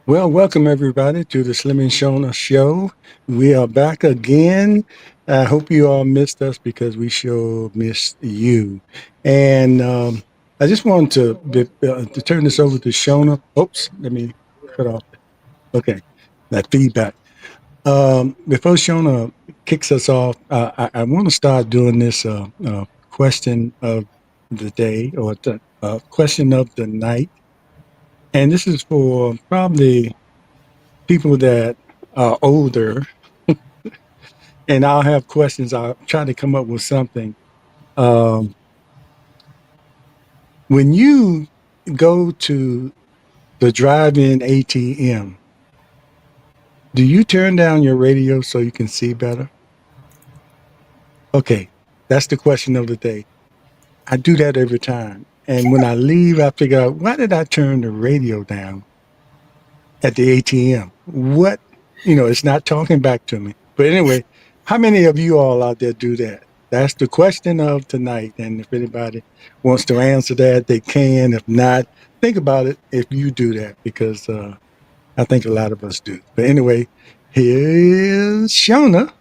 Well, welcome everybody to the Slim and Shona show. We are back again. I hope you all missed us because we sure missed you. And I just wanted to turn this over to Shona. Oops, let me cut off. Okay, that feedback. Before Shona kicks us off, I want to start doing this question of the day or the question of the night. And this is for probably people that are older, and I'll have questions. I'll try to come up with something. Um, when you go to the drive-in ATM, do you turn down your radio so you can see better? Okay, that's the question of the day. I do that every time. And when I leave, I figure out, why did I turn the radio down at the ATM? What, it's not talking back to me. But anyway, how many of you all out there do that? That's the question of tonight. And if anybody wants to answer that, they can. If not, think about it if you do that, because I think a lot of us do. But anyway, here's Shona.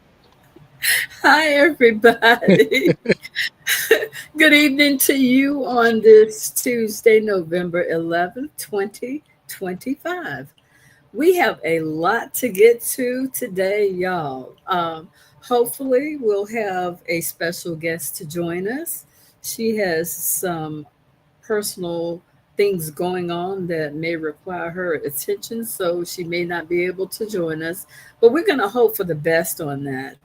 Hi, everybody. Good evening to you on this Tuesday, November 11th, 2025. We have a lot to get to today, y'all. Hopefully, we'll have a special guest to join us. She has some personal things going on that may require her attention, so she may not be able to join us. But we're going to hope for the best on that.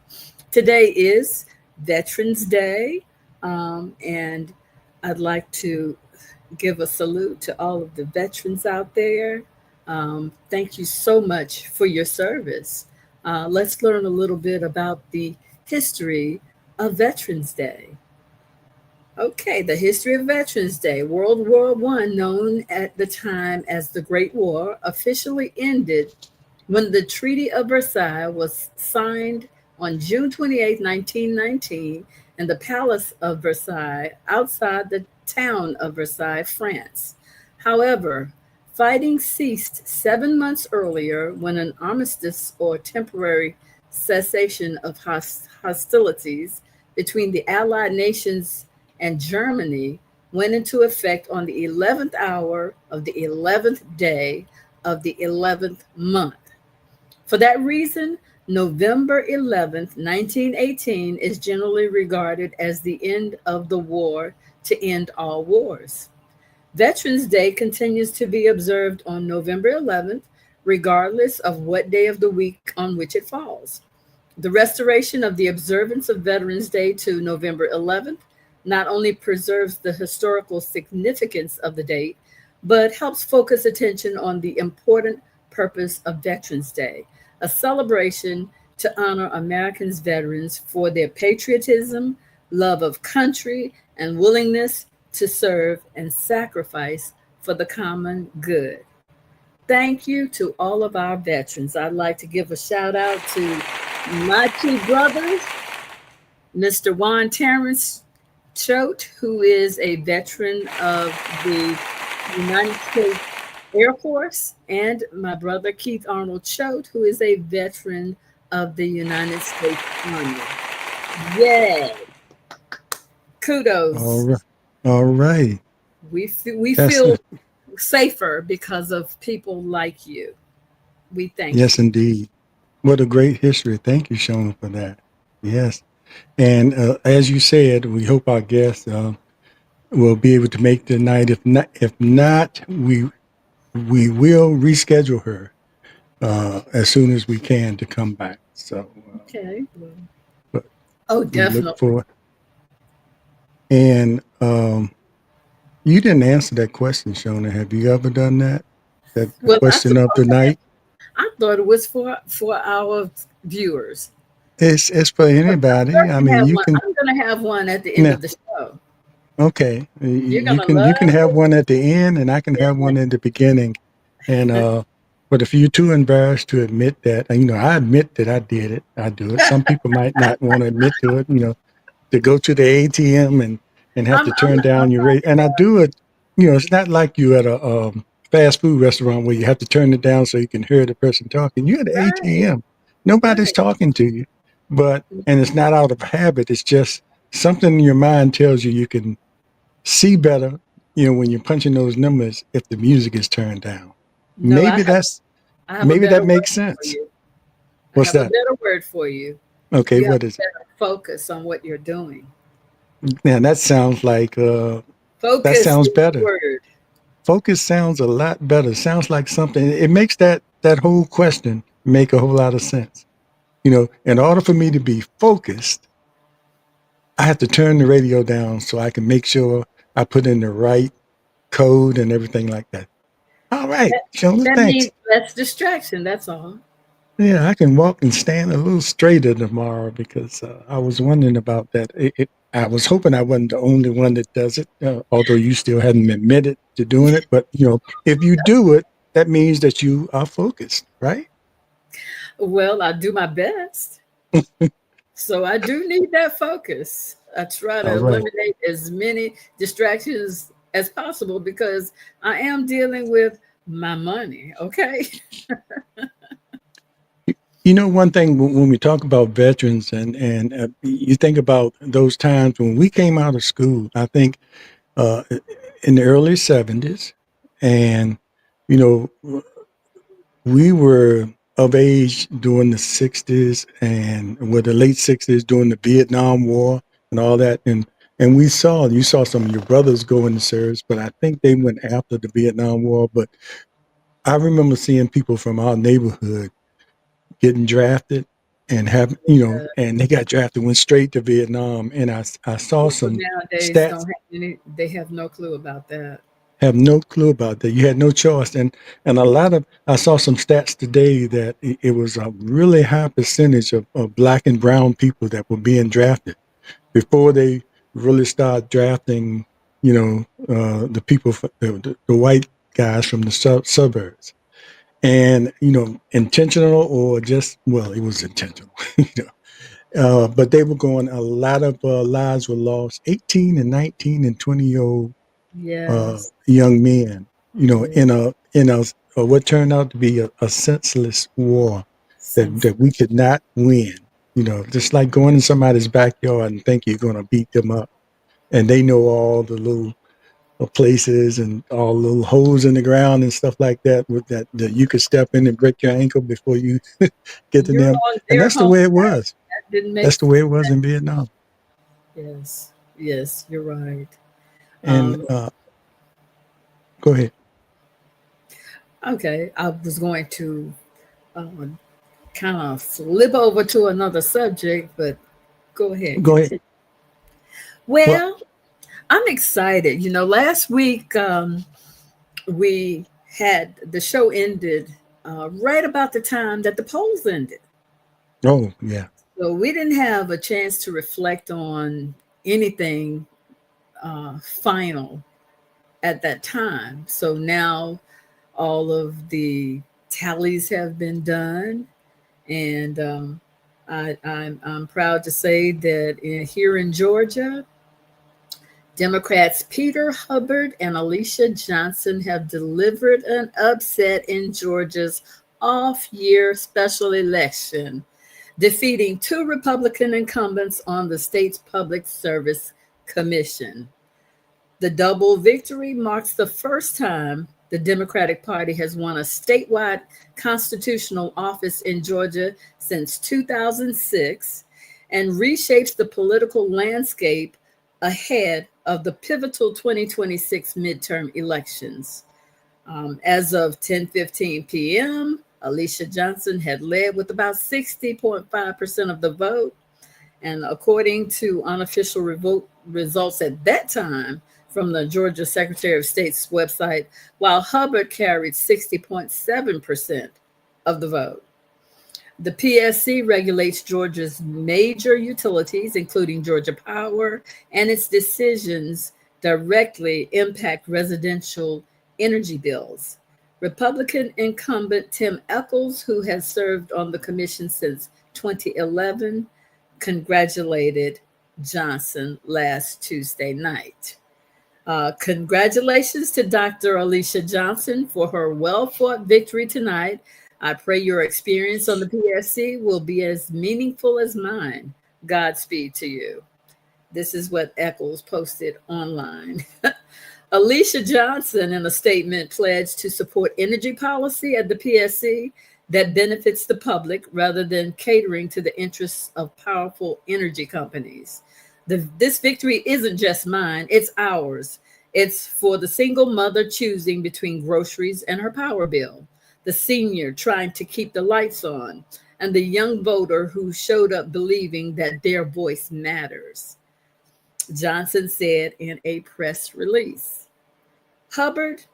Today is Veterans Day, and I'd like to give a salute to all of the veterans out there. Thank you so much for your service. Let's learn a little bit about the history of Veterans Day. Okay, the history of Veterans Day. World War One, known at the time as the Great War, officially ended when the Treaty of Versailles was signed on June 28, 1919, in the Palace of Versailles outside the town of Versailles, France. However, fighting ceased 7 months earlier when an armistice or temporary cessation of hostilities between the Allied nations and Germany went into effect on the 11th hour of the 11th day of the 11th month. For that reason, November 11th, 1918 is generally regarded as the end of the war to end all wars. Veterans Day continues to be observed on November 11th, regardless of what day of the week on which it falls. The restoration of the observance of Veterans Day to November 11th not only preserves the historical significance of the date, but helps focus attention on the important purpose of Veterans Day, a celebration to honor Americans' veterans for their patriotism, love of country, and willingness to serve and sacrifice for the common good. Thank you to all of our veterans. I'd like to give a shout out to my two brothers, Mr. Juan Terrence Choate, who is a veteran of the United States Air Force, and my brother Keith Arnold Choate, who is a veteran of the United States Army. Yay! All Kudos. right. All right. We That's feel safer because of people like you. We thank yes, you. indeed. What a great history. Thank you, Shona, for that. Yes. And as you said, we hope our guests will be able to make the night. If not, we will reschedule her as soon as we can to come back. So, Okay. but Oh, we look definitely. for. And you didn't answer that question, Shona. Have you ever done that? That Well, question of the night. I thought it was for our viewers. It's for But I'm anybody. I going to mean, have you one. can. I'm going to have one at the end No, of the show. okay. You're You going to can have love one at the end, and I can have one in the beginning. And it. but if you're too embarrassed to admit that, I admit that I did it. I do it. Some people might not want to admit to it. To go to the ATM and have to turn I'm down your rate. And I do it. It's not like you at a fast food restaurant where you have to turn it down so you can hear the person talking. You're at the Right, ATM. Nobody's right. talking to you, and it's not out of habit. It's just something in your mind tells you you can see better, when you're punching those numbers if the music is turned down. No, Maybe that's I have a maybe better that makes word for sense. you. I What's have a that? better word for you. Okay, You have what to is it? better focus on what you're doing. Man, that sounds like that Focus sounds is the better. word. Focus sounds a lot better. Sounds like something. It makes that whole question make a whole lot of sense. In order for me to be focused, I have to turn the radio down so I can make sure I put in the right code and everything like that. All right, That, Shona, that thanks. means less distraction. That's all. Yeah, I can walk and stand a little straighter tomorrow because I was wondering about that. I was hoping I wasn't the only one that does it, although you still hadn't admitted to doing it. But if you do it, that means that you are focused, right? Well, I do my best. So I do need that focus. I try to All right. eliminate as many distractions as possible because I am dealing with my money. Okay. One thing when we talk about veterans and you think about those times when we came out of school, I think uh, in the early 70s, and you know we were of age during the 60s and with the late 60s during the Vietnam War and all that. And you saw some of your brothers go into service, but I think they went after the Vietnam War. But I remember seeing people from our neighborhood getting drafted and and they got drafted, went straight to Vietnam. And I saw People some nowadays stats. don't have any, they have no clue about that. Have no clue about that. You had no choice, and a lot of I saw some stats today that it was a really high percentage of black and brown people that were being drafted before they really start drafting. The people, the white guys from the suburbs, and intentional or just well, it was intentional. But they were going. A lot of lives were lost. 18 and 19 and 20-year old Yes. young men, Yeah. in a what turned out to be a senseless war Since that we could not win. Just like going in somebody's backyard and think you're going to beat them up, and they know all the little places and all the little holes in the ground and stuff like that with that you could step in and break your ankle before you get to you're them. on And their that's the home way it turf. was. That didn't That's make the way it was in Vietnam. yes. Yes, you're right. And Um, go ahead. okay. I was going to um, kind of flip over to another subject, but go ahead, Go ahead. continue. Well, Well, I'm excited. Last week we had the show ended right about the time that the polls ended. oh yeah. So we didn't have a chance to reflect on anything final at that time. So now all of the tallies have been done, and I'm proud to say that here in Georgia, Democrats Peter Hubbard and Alicia Johnson have delivered an upset in Georgia's off year special election, defeating two Republican incumbents on the state's Public Service Commission. The double victory marks the first time the Democratic Party has won a statewide constitutional office in Georgia since 2006 and reshapes the political landscape ahead of the pivotal 2026 midterm elections. As of 10:15 p.m., Alicia Johnson had led with about 60.5% of the vote, and according to unofficial results at that time from the Georgia Secretary of State's website, while Hubbard carried 60.7% of the vote. The PSC regulates Georgia's major utilities, including Georgia Power, and its decisions directly impact residential energy bills. Republican incumbent Tim Echols, who has served on the commission since 2011, congratulated Johnson last Tuesday night. Congratulations to Dr. Alicia Johnson for her well fought victory tonight. I pray your experience on the PSC will be as meaningful as mine. Godspeed to you. This is what Eccles posted online. Alicia Johnson, in a statement, pledged to support energy policy at the PSC that benefits the public rather than catering to the interests of powerful energy companies. This victory isn't just mine, it's ours. It's for the single mother choosing between groceries and her power bill, the senior trying to keep the lights on, and the young voter who showed up believing that their voice matters. Johnson said in a press release. Hubbard,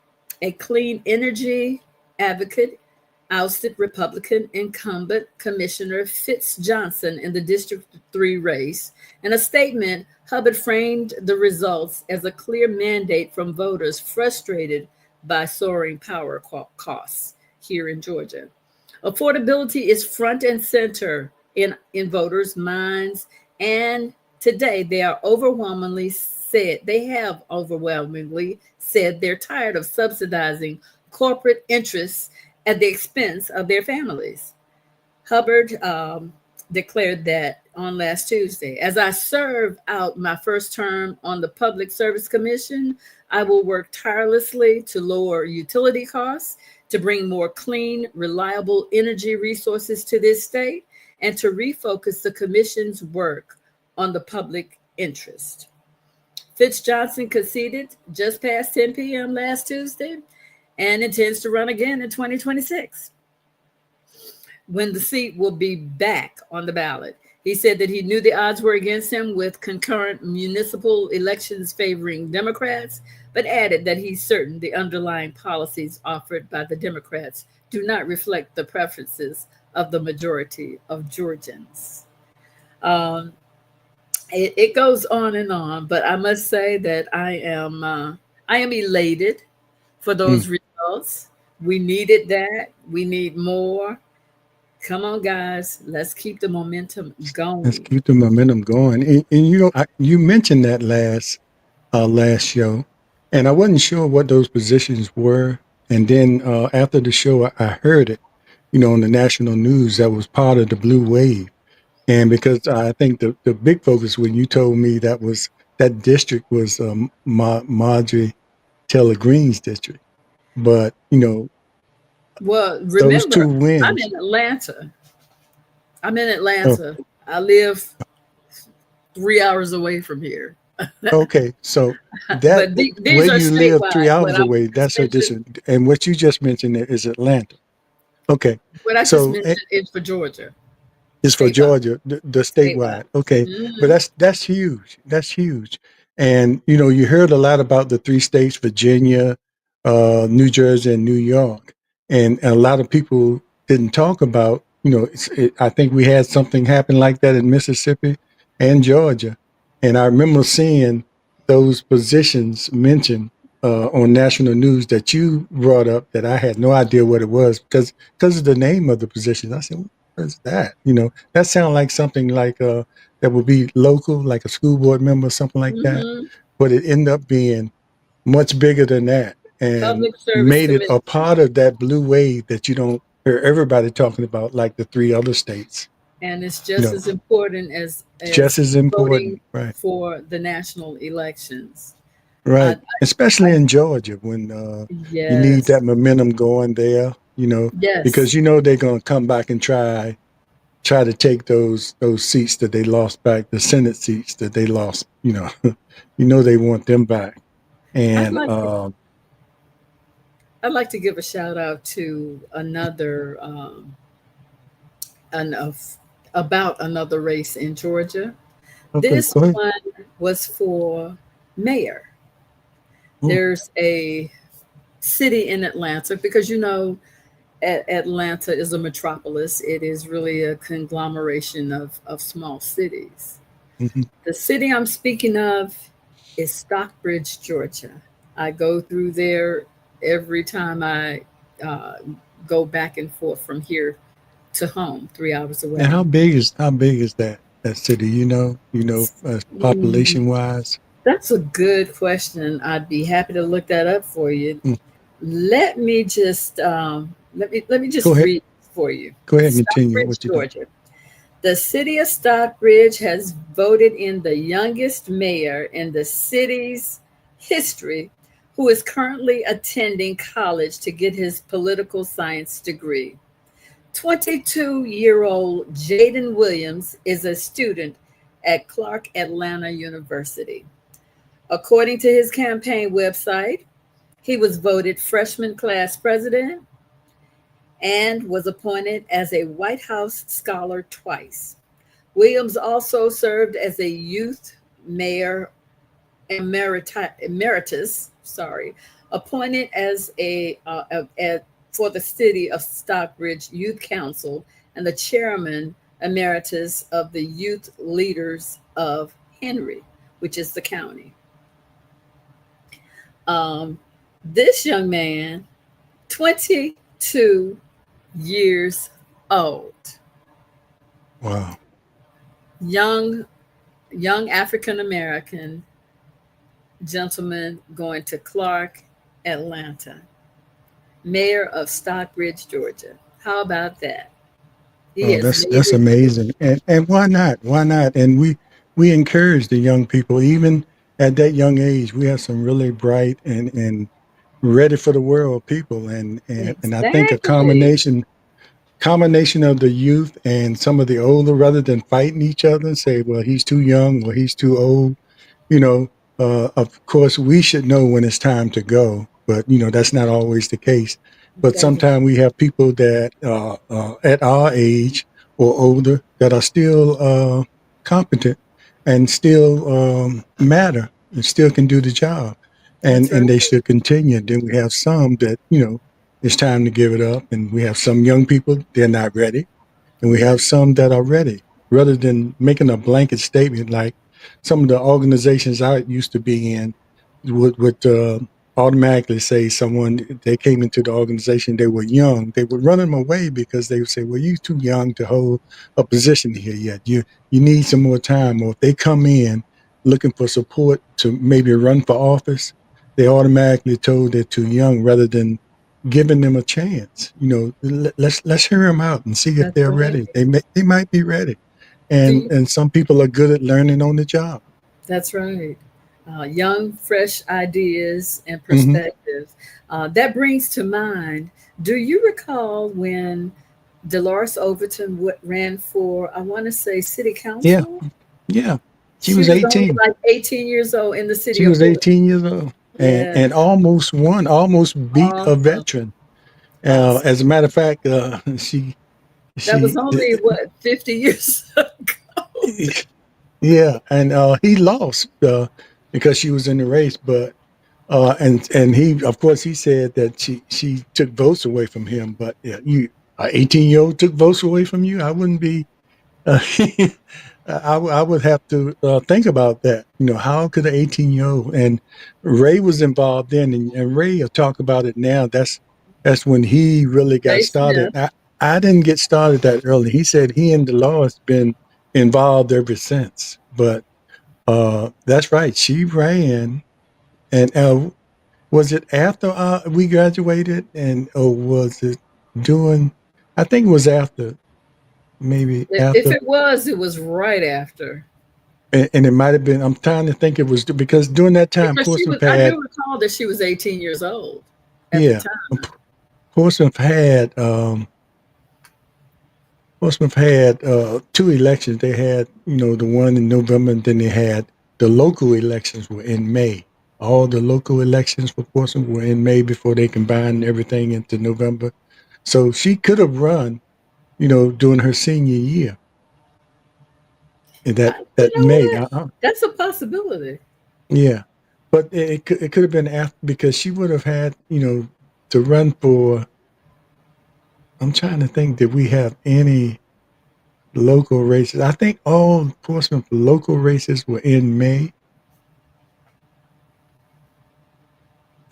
a clean energy advocate, ousted Republican incumbent Commissioner Fitz Johnson in the District 3 race. In a statement, Hubbard framed the results as a clear mandate from voters frustrated by soaring power costs here in Georgia. Affordability is front and center in voters' minds, and today they have overwhelmingly said they're tired of subsidizing corporate interests at the expense of their families. Hubbard declared that on last Tuesday. As I serve out my first term on the Public Service Commission, I will work tirelessly to lower utility costs, to bring more clean, reliable energy resources to this state, and to refocus the Commission's work on the public interest. Fitz Johnson conceded just past 10 p.m. last Tuesday and intends to run again in 2026 when the seat will be back on the ballot. He said that he knew the odds were against him with concurrent municipal elections favoring Democrats, but added that he's certain the underlying policies offered by the Democrats do not reflect the preferences of the majority of Georgians. Um, it goes on, but I must say that I am elated for Mm. those results. We needed that. We need more. Come on, guys. Let's keep the momentum Let's going. keep the momentum going. And you know, you mentioned that last show, and I wasn't sure what those positions were. And then after the show, I heard it, on the national news that was part of the blue wave. And because I think the big focus when you told me that district was Marjorie Taylor Greene's district, but Well, those remember, two I'm wins. in Atlanta. I'm in Oh, Atlanta. I live 3 hours away from here. okay, so But these where are you live three statewide. hours away, that's a district. And what you just mentioned there is Atlanta. Okay, What I just so mentioned is for Georgia, is for statewide. Georgia, the Statewide. statewide. Okay, but Hmm. that's huge. That's huge. And you heard a lot about the three states: Virginia, New Jersey, and New York. And a lot of people didn't talk about. I think we had something happen like that in Mississippi and Georgia. And I remember seeing those positions mentioned on national news that you brought up that I had no idea what it was because of the name of the position. I said, what is that? That sounds like something like that would be local, like a school board member, or something like that. Hmm. But it ended up being much bigger than that and Public Service made it a Commission. part of that blue wave that you don't hear everybody talking about, like the three other states. And it's You just know, as important just as as important, voting right? for the national elections. I, Right. Especially I in Georgia when you need yes, that momentum going there. yes. Because they're going to come back and try to take those seats that they lost back, the Senate seats that they lost. They want them back. I'd And like to I'd like to give a shout out to another an, of, about another race in Georgia. okay, This go ahead. one was for mayor. Oh, There's a city in Atlanta because Atlanta is a metropolis. It is really a conglomeration of small cities. mhm. The city I'm speaking of is Stockbridge, Georgia. I go through there every time I uh, go back and forth from here to home, 3 hours Now, away. how big is that city? Population wise. That's a good question. I'd be happy to look that up for you. Mm, Let me Go just ahead. read for you. Go ahead and continue Stockbridge, what you're doing. Georgia. The city of Stockbridge has voted in the youngest mayor in the city's history who is currently attending college to get his political science degree. 22-year-old Jaden Williams is a student at Clark Atlanta University. According to his campaign website, he was voted freshman class president and was appointed as a White House scholar twice. Williams also served as a youth mayor emeritus, appointed as for the city of Stockbridge Youth Council and the chairman emeritus of the Youth Leaders of Henry, which is the county. Um, this young man, 22 years old, Wow. young young African American gentleman going to Clark, Atlanta, mayor of Stockbridge, Georgia. How about that? He Oh, has made that's it. amazing. And why not? Why not? And we encourage the young people, even at that young age. We have some really bright and ready for the world people, and I think a Exactly. combination of the youth and some of the older, rather than fighting each other and say, well, he's too young or he's too old. you know, of course, we should know when it's time to go, but that's not always the case. But That's sometimes we have people that at our age or older that are still competent and still matter and still can do the job, that's right. and they should continue. Then we have some that it's time to give it up, and we have some young people they're not ready, and we have some that are ready. Rather than making a blanket statement like some of the organizations I used to be in would automatically say someone they came into the organization they were young, they would run them away because they would say, "Well, you're too young to hold a position here yet. You need some more time." Or if they come in looking for support to maybe run for office, they automatically told they're too young rather than giving them a chance. Let's hear them out and see if That's they're right. ready. They might be ready, Do and you, and some people are good at learning on the job. that's right. Young, fresh ideas and Hmm. perspectives. That brings to mind. Do you recall when Dolores Overton ran for, I want to say, city Yeah, council? yeah. She She was was only 18. like 18 years old in the city She of was Bullitt. 18 years old, Yeah, and almost won, almost beat a awesome, veteran. awesome. As a matter of fact, she That was she only what 50 years ago. yeah, and he lost because she was in the race, but and he, of course, he said that she took votes away from him. But yeah, you, an 18-year-old took votes away from you. I wouldn't be. I would have to think about that. How could an 18-year-old, and Ray was involved then, and Ray will talk about it now. That's when he really got Ray started. Smith. I didn't get started that early. He said he and Dolores been involved ever since. But that's right. She ran, and was it after we graduated, and or was it doing? I think it was after, maybe If after, it was right after. and it might have been. I'm trying to think. It was because during that time, Because she was, Portsmouth I had, do recall that she was 18 years old at the yeah, time. Portsmouth had two elections. They had the one in November, and then they had the local elections were in May. All the local elections for Portsmouth were in May before they combined everything into November. So she could have run, during her senior year in You that know May. what? That's a possibility. Yeah, but it could have been after because she would have had to run for. I'm trying to think. Did we have any local races? I think all Portsmouth local races were in May.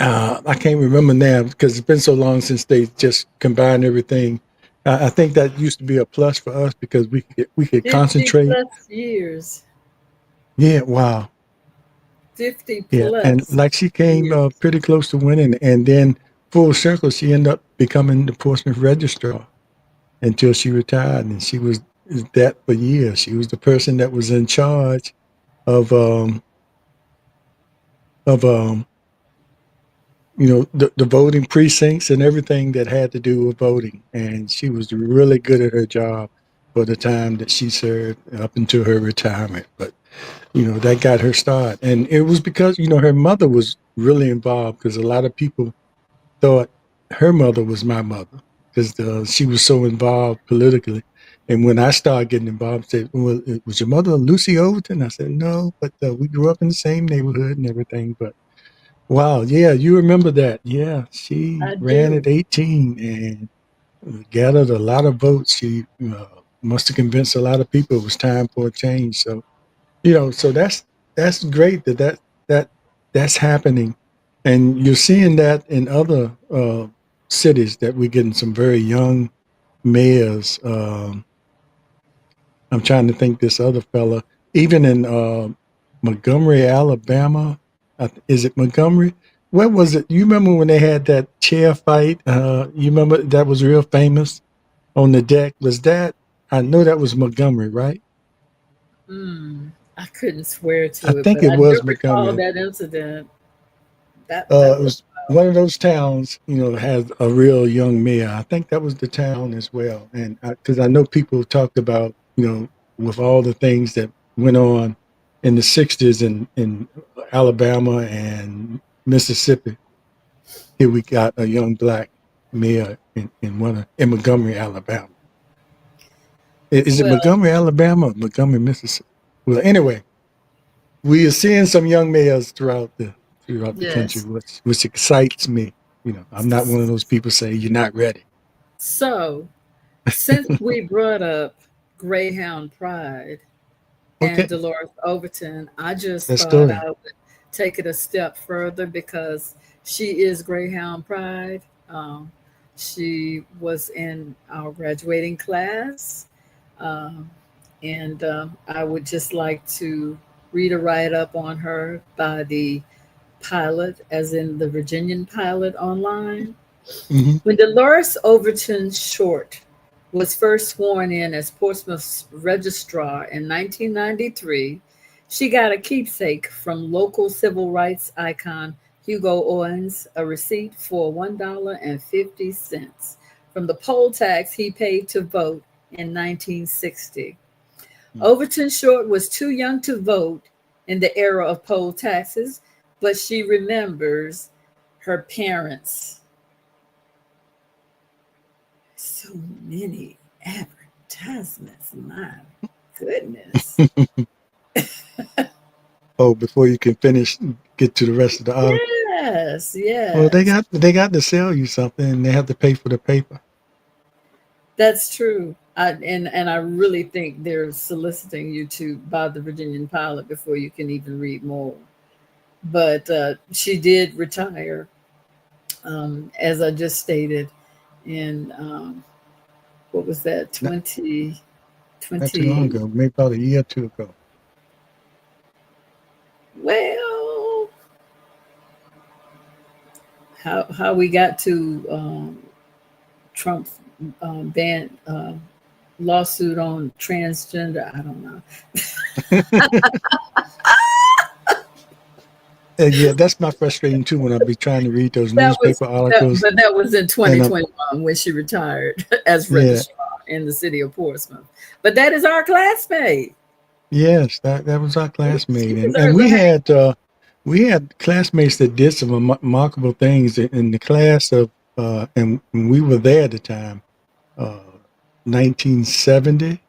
I can't remember now because it's been so long since they just combined everything. I think that used to be a plus for us because we could 50 concentrate. plus years. Yeah, wow. 50 Yeah, and plus like she came years. pretty close to winning, and then full circle, she ended up becoming the Portsmouth registrar until she retired, and she was that for years. She was the person that was in charge of of the voting precincts and everything that had to do with voting, and she was really good at her job for the time that she served up until her retirement. But that got her start, and it was because her mother was really involved because a lot of people thought her mother was my mother because she was so involved politically. And when I started getting involved, said, "Well, was your mother Lucy Overton?" I said, "No, but we grew up in the same neighborhood and everything." But wow, yeah, you remember that? Yeah, she I ran do. at 18 and gathered a lot of votes. She must have convinced a lot of people it was time for a change. So so that's great that that's happening, and you're seeing that in other cities that we're getting some very young mayors. I'm trying to think this other fella, even in Montgomery, Alabama. Is it Montgomery? Where was it? You remember when they had that chair fight? You remember that was real famous on the deck? Was that? I know that was Montgomery, right? I couldn't swear I to it, think but it I do was recall Montgomery. that incident. That It was was one of those towns, has a real young mayor. I think that was the town as well. And because I know people talked about, with all the things that went on in the 60s in Alabama and Mississippi, here we got a young black mayor in Montgomery, Alabama. Is it well, Montgomery, Alabama or Montgomery, Mississippi? Well, anyway, we are seeing some young mayors throughout the country, yes. which excites me. I'm not one of those people say you're not ready. So, since we brought up Greyhound Pride and Okay, Dolores Overton, I just that thought story. I would take it a step further because she is Greyhound Pride. Um, she was in our graduating class. Um, and I would just like to read a write up on her by the pilot, as in the Virginian pilot online. Hmm. When Dolores Overton Short was first sworn in as Portsmouth's registrar in 1993, she got a keepsake from local civil rights icon Hugo Owens, a receipt for $1.50 from the poll tax he paid to vote in 1960. Overton Short was too young to vote in the era of poll taxes, but she remembers her parents. So many advertisements, my goodness. Oh, before you can finish, get to the rest of the article. Yes, Well, they yes, got they got to sell you something, and they have to pay for the paper. that's true. And I really think they're soliciting you to buy the Virginian pilot before you can even read more. But she did retire, as I just stated, in what was that, Not, 20, not too long 20, ago, maybe about a year or two ago. well, how we got to Trump ban lawsuit on transgender. I don't know. And yeah, that's my frustrating too when I be trying to read those That was newspaper articles, but that was in and I'm 2021 when she retired as yeah, registrar in the city of Portsmouth. But that is our classmate. yes, that was our She classmate, was and our we had classmates that did some remarkable things in the class of and we were there at the time, uh, 1970.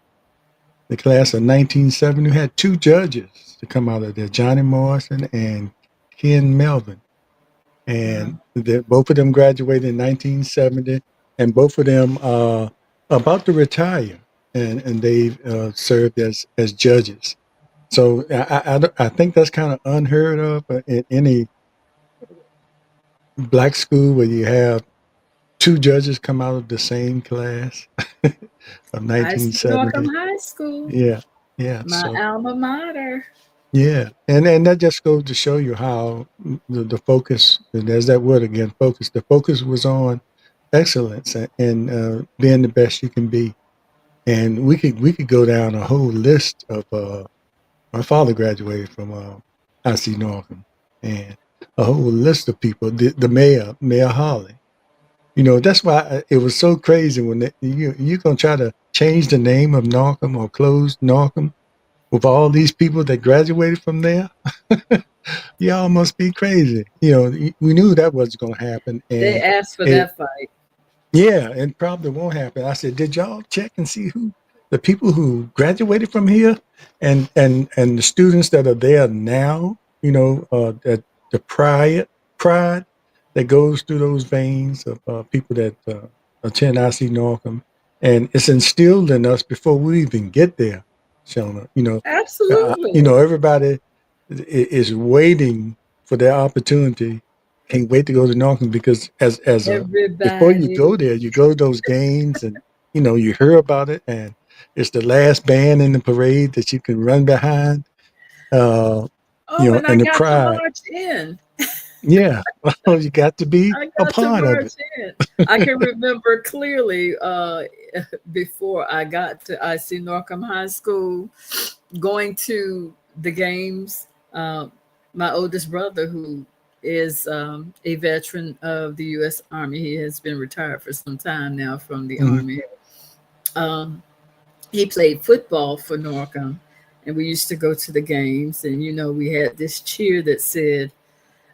The class of 1970 had two judges to come out of there, Johnny Morrison and Ken Melvin, and both of them graduated in 1970, and both of them about to retire, and they served as judges. So I think that's kind of unheard of in any black school where you have two judges come out of the same class of High Northam 1970. High School, Yeah, yeah. my So alma mater. Yeah, and that just goes to show you how the focus, and there's that word again, focus. The focus was on excellence and being the best you can be. And we could go down a whole list of. My father graduated from IC Northam, and a whole list of people. The mayor, Mayor Holly. You know, that's why it was so crazy when you're gonna try to change the name of Northam or close Northam with all these people that graduated from there. Y'all must be crazy. You know, we knew that was going to happen, They and asked for it that fight. yeah, and probably won't happen. I said, did y'all check and see who the people who graduated from here, and the students that are there now? You know, that the pride that goes through those veins of people that attend IC Northam, and it's instilled in us before we even get there, Shona. You Absolutely. know, everybody is waiting for their opportunity. Can't wait to go to Northam because as a before you Everybody. go there, you go to those games and you hear about it, and it's the last band in the parade that you can run behind. Uh, Oh, and I and the got to pride. march in. Yeah, you got to be I a got to part of march it. in. I can remember clearly before I got to IC Norcom High School, going to the games. My oldest brother, who is a veteran of the U.S. Army, he has been retired for some time now from the Mhm. Army. Um, he played football for Norcom, and we used to go to the games. And we had this cheer that said,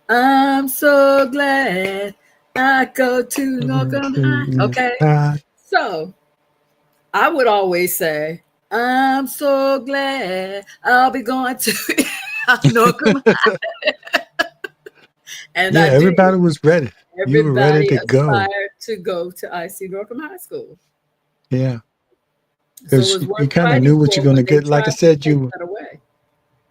I'm so glad I go to Norcom High. Okay. Ah, So I would always say, I'm so glad I'll be going to Norcom High. And yeah, I did. everybody was ready. You were ready Everybody to go. aspired to go to IC Norcom High School. Yeah, So it because was you worth kind of fighting knew what you're for going when to they get. Like I tried to said, take that away.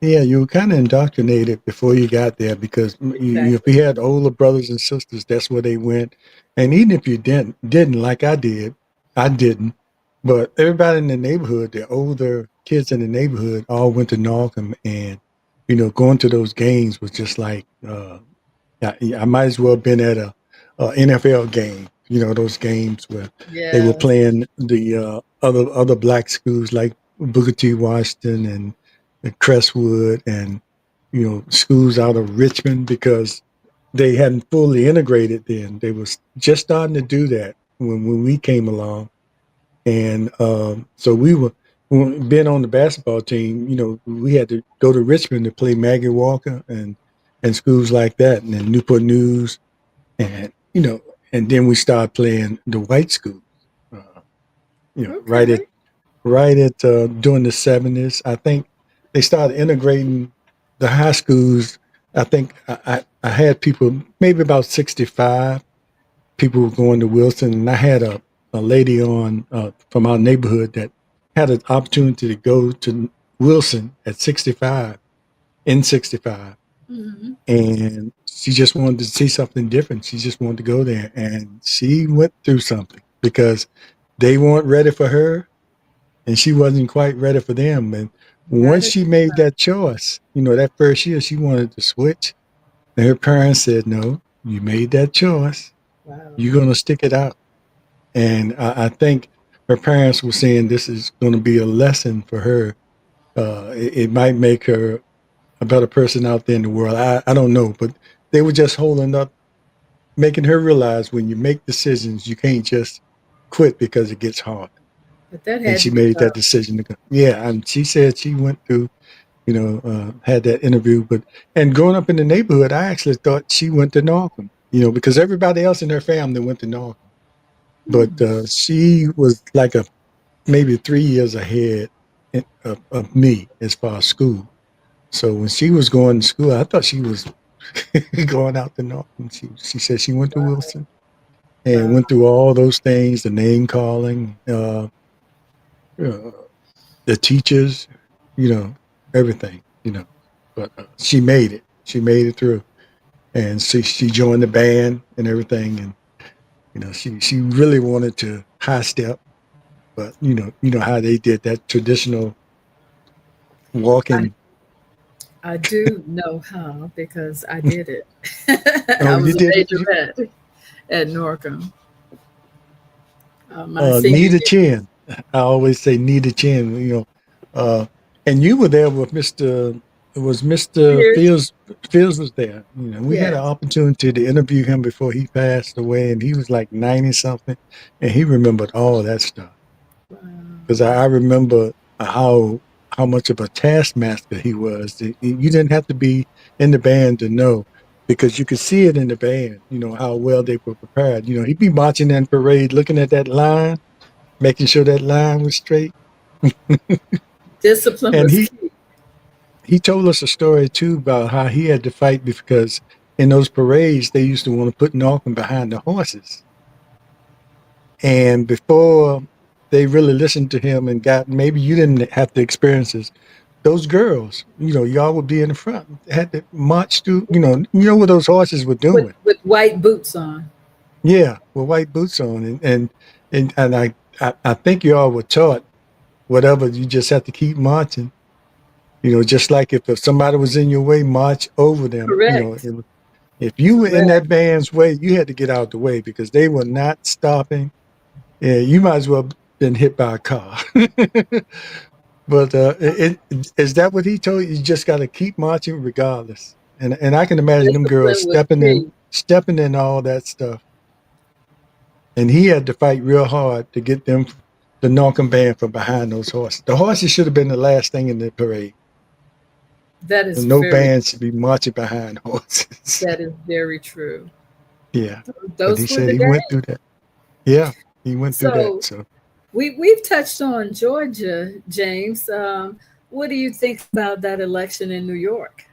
yeah, you were kind of indoctrinated before you got there because if Exactly. you had older brothers and sisters, that's where they went. And even if you didn't like I didn't. But everybody in the neighborhood, the older kids in the neighborhood, all went to Norcom, and going to those games was just like I might as well have been at a NFL game. You know, those games where they were Yes. playing the other black schools like Booker T. Washington and Crestwood, and schools out of Richmond, because they hadn't fully integrated then. They was just starting to do that when we came along, and so we were being on the basketball team. We had to go to Richmond to play Maggie Walker and schools like that, and then Newport News, and and then we started playing the white schools. Uh, right at Okay. during the '70s, I think they started integrating the high schools. I think I had people, maybe about 65 people were going to Wilson, and I had a lady on from our neighborhood that had an opportunity to go to Wilson at 65 in 65, Hmm. and she just wanted to see something different. She just wanted to go there, and she went through something because they weren't ready for her, and she wasn't quite ready for them. And That once is she made that choice, that first year she wanted to switch, and her parents said, "No, you made that choice. wow. You're going to stick it out." And I think her parents were saying this is going to be a lesson for her. It might make her a better person out there in the world. I don't know, but they were just holding up, making her realize when you make decisions, you can't just quit because it gets hard. But that And had she to be made that tough. decision to go. Yeah, and she said she went through, had that interview. And growing up in the neighborhood, I actually thought she went to Northam, because everybody else in her family went to Northam. But Hmm. she was like maybe 3 years ahead of me as far as school. So when she was going to school, I thought she was going out to Northam. She said she went to Wow. Wilson and Wow. went through all those things, the name calling, uh, the teachers, you know, everything. But she made it. She made it through, and she joined the band and everything. And she really wanted to high step, but you know how they did that traditional I, walking. I do know how because I did it. I Oh, you was a did it. major vet at Norcom my senior Need a year. chin. I always say need a chin. Uh, and you were there with Mister. It was Mister Years? Fields. Fields was there. We had an Yes. opportunity to interview him before he passed away, and he was like 90 something, and he remembered all that stuff. Because I remember how how much of a taskmaster he was. You didn't have to be in the band to know, because you could see it in the band. How well they were prepared. He'd be marching in parade, looking at that line, making sure that line was straight. Discipline And was he key. he told us a story too about how he had to fight because in those parades they used to want to put Norcom behind the horses, and before they really listened to him and got, maybe you didn't have to experience this, those girls, y'all would be in the front, had to march through, what those horses were with doing. with white boots on. Yeah, with white boots on, and I think y'all were taught whatever, you just have to keep marching. Just like if somebody was in your way, march over them. Correct. If you were in that Correct. band's way, you had to get out the way because they were not stopping. Yeah, you might as well have been hit by a car. But is that what he told you? You just got to keep marching regardless. And I can imagine them girls Discipline was key. stepping in all that stuff. And he had to fight real hard to get them, the Norcom band, from behind those horses. The horses should have been the last thing in the parade. That is No very band should be marching behind horses. that is very true. Yeah. But he Those were said the he went days. through that. Yeah, he went through that. So So we've touched on Georgia, James. What do you think about that election in New York?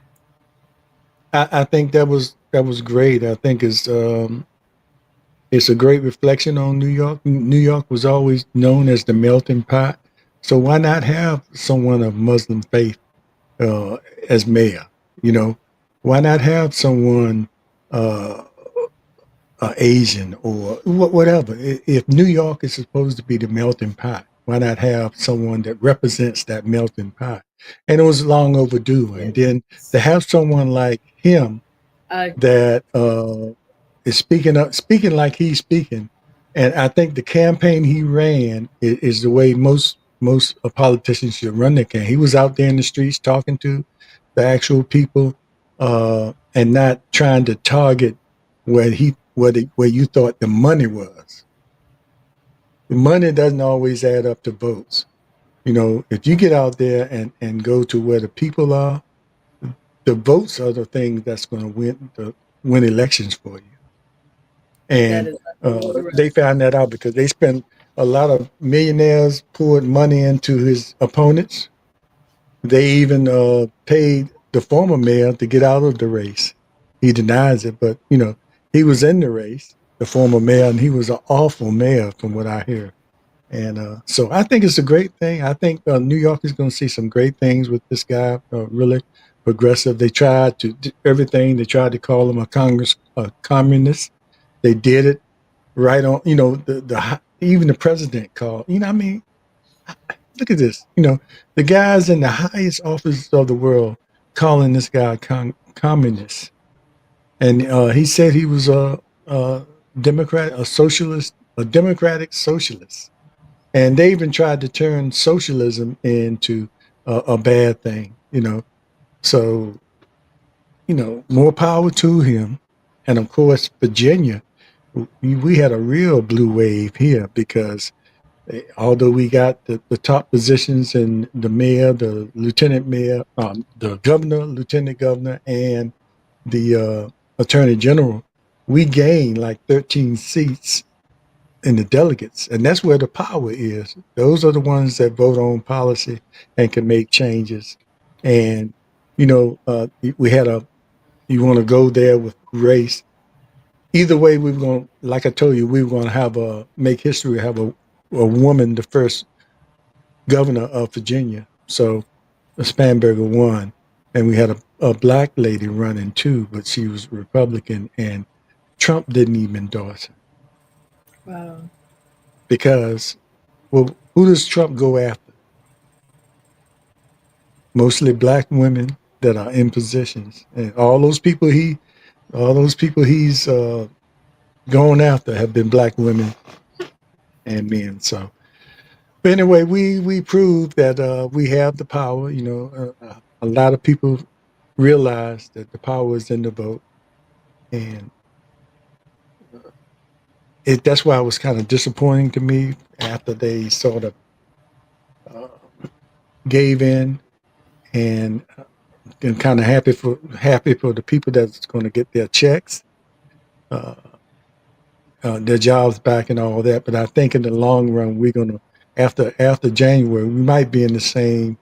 I think that was great. I think it's a great reflection on New York. New York was always known as the melting pot. So why not have someone of Muslim faith uh, as mayor? You know, why not have someone uh, Asian or whatever? If New York is supposed to be the melting pot, why not have someone that represents that melting pot? And it was long overdue. And then Yes, to have someone like him I agree. that is speaking like he's speaking. And I think the campaign he ran is the way most politicians should run their campaign. He was out there in the streets talking to the actual people, and not trying to target where you thought the money was. The money doesn't always add up to votes. If you get out there and go to where the people are, the votes are the thing that's going to win elections for you. That And is absolutely they right. found that out because they spent a lot of millionaires poured money into his opponents. They even paid the former mayor to get out of the race. He denies it, but he was in the race, the former mayor, and he was an awful mayor from what I hear. And so I think it's a great thing. I think New York is going to see some great things with this guy. Really progressive. They tried to do everything. They tried to call him a communist. They did it right on. Even the president called. I mean, look at this. The guys in the highest offices of the world calling this guy communist, and he said he was a Democrat, a socialist, a democratic socialist. And they even tried to turn socialism into a bad thing. So more power to him. And of course, Virginia, we had a real blue wave here because although we got the top positions in the mayor, the lieutenant mayor, the governor, lieutenant governor, and the attorney general, we gained like 13 seats in the delegates. And that's where the power is. Those are the ones that vote on policy and can make changes. And, we had you want to go there with race. Either way, we were going, like I told you, we were going to make history, have a woman, the first governor of Virginia. So Spanberger won. And we had a black lady running too, but she was Republican, and Trump didn't even endorse her Wow. because, well, who does Trump go after? Mostly black women that are in positions, and all those people he's gone after have been black women and men. So, but anyway, we proved that we have the power. You know, a lot of people realize that the power is in the vote, and that's why it was kind of disappointing to me after they sort of uh, gave in, and and kind of happy for the people that's going to get their checks, uh, their jobs back, and all that. But I think in the long run, we're going to after January, we might be in the same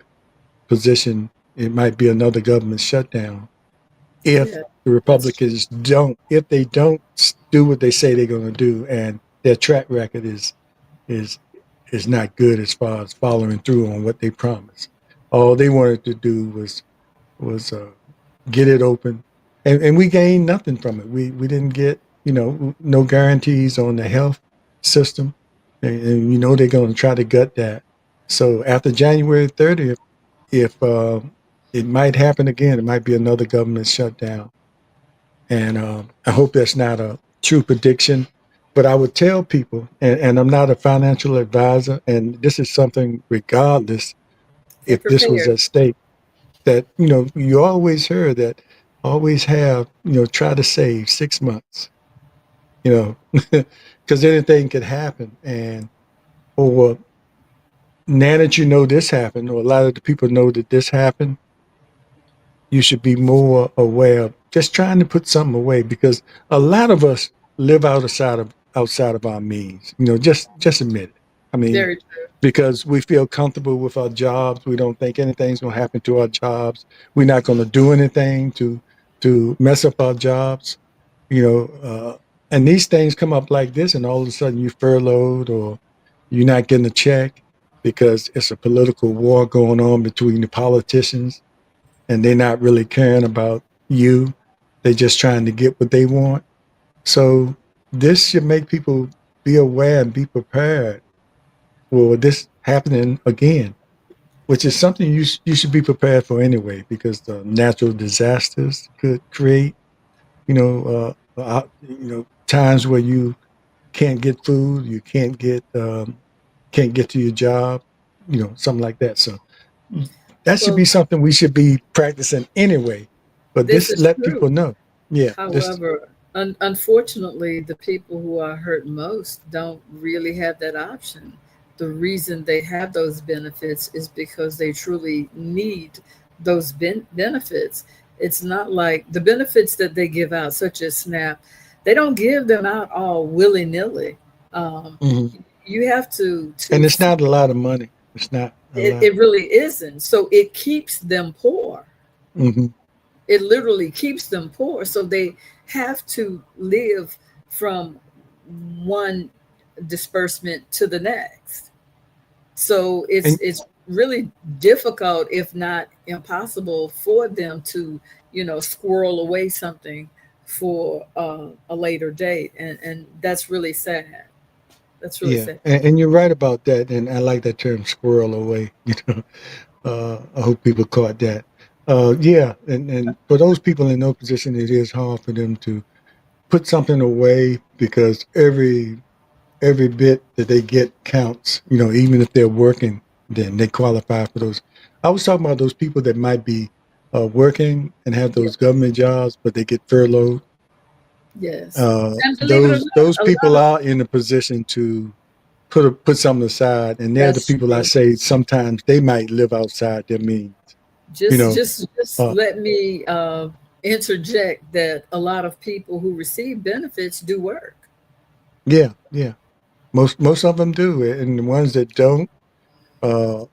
position. It might be another government shutdown if Yeah, the that's Republicans don't, if they don't do what they say they're going to do, and their track record is is not good as far as following through on what they promised. All they wanted to do was get it open, and we gained nothing from it. We didn't get, you know, no guarantees on the health system, and you know they're going to try to gut that. So after January 30th, if it might happen again, it might be another government shutdown, and I hope that's not a true prediction. But I would tell people, and I'm not a financial advisor, and this is something regardless get if this was prepared. at stake, that, you know, you always heard that, always have, you know, try to save 6 months, you know, because anything could happen. And or now that you know this happened, or a lot of the people know that this happened, you should be more aware of just trying to put something away, because a lot of us live outside of our means. You know, just admit it. I mean, Very true. because we feel comfortable with our jobs. We don't think anything's going to happen to our jobs. We're not going to do anything to mess up our jobs. You know, and these things come up like this, and all of a sudden you furloughed, or you're not getting a check because it's a political war going on between the politicians, and they're not really caring about you. They're just trying to get what they want. So this should make people be aware and be prepared for this happening again, which is something you should be prepared for anyway, because the natural disasters could create, times where you can't get food, you can't get to your job, you know, something like that. So that should be Well, something we should be practicing anyway. But this this is let true. people know. Yeah, this. However, unfortunately, the people who are hurt most don't really have that option. The reason they have those benefits is because they truly need those benefits. It's not like the benefits that they give out, such as SNAP, they don't give them out all willy nilly. Um, Mhm. you have to And it's not a lot of money. It's not a it, lot. it really isn't. So it keeps them poor. Hmm. It literally keeps them poor. So they have to live from one disbursement to the next. So it's And it's really difficult, if not impossible, for them to, squirrel away something for a later date, and that's really sad. That's really yeah, sad. and you're right about that. And I like that term, squirrel away. You know, I hope people caught that. Yeah, and for those people in no position, it is hard for them to put something away, because every bit that they get counts. You know, even if they're working, then they qualify for those. I was talking about those people that might be working and have Yeah. those government jobs, but they get furloughed. Yes. And believe it or Those not, a people lot of are in a position to put something aside, and they're the that's people I true. say sometimes they might live outside their means. You Just know, just just uh, let me interject that a lot of people who receive benefits do work. yeah, yeah. Most of them do, and the ones that don't, uh,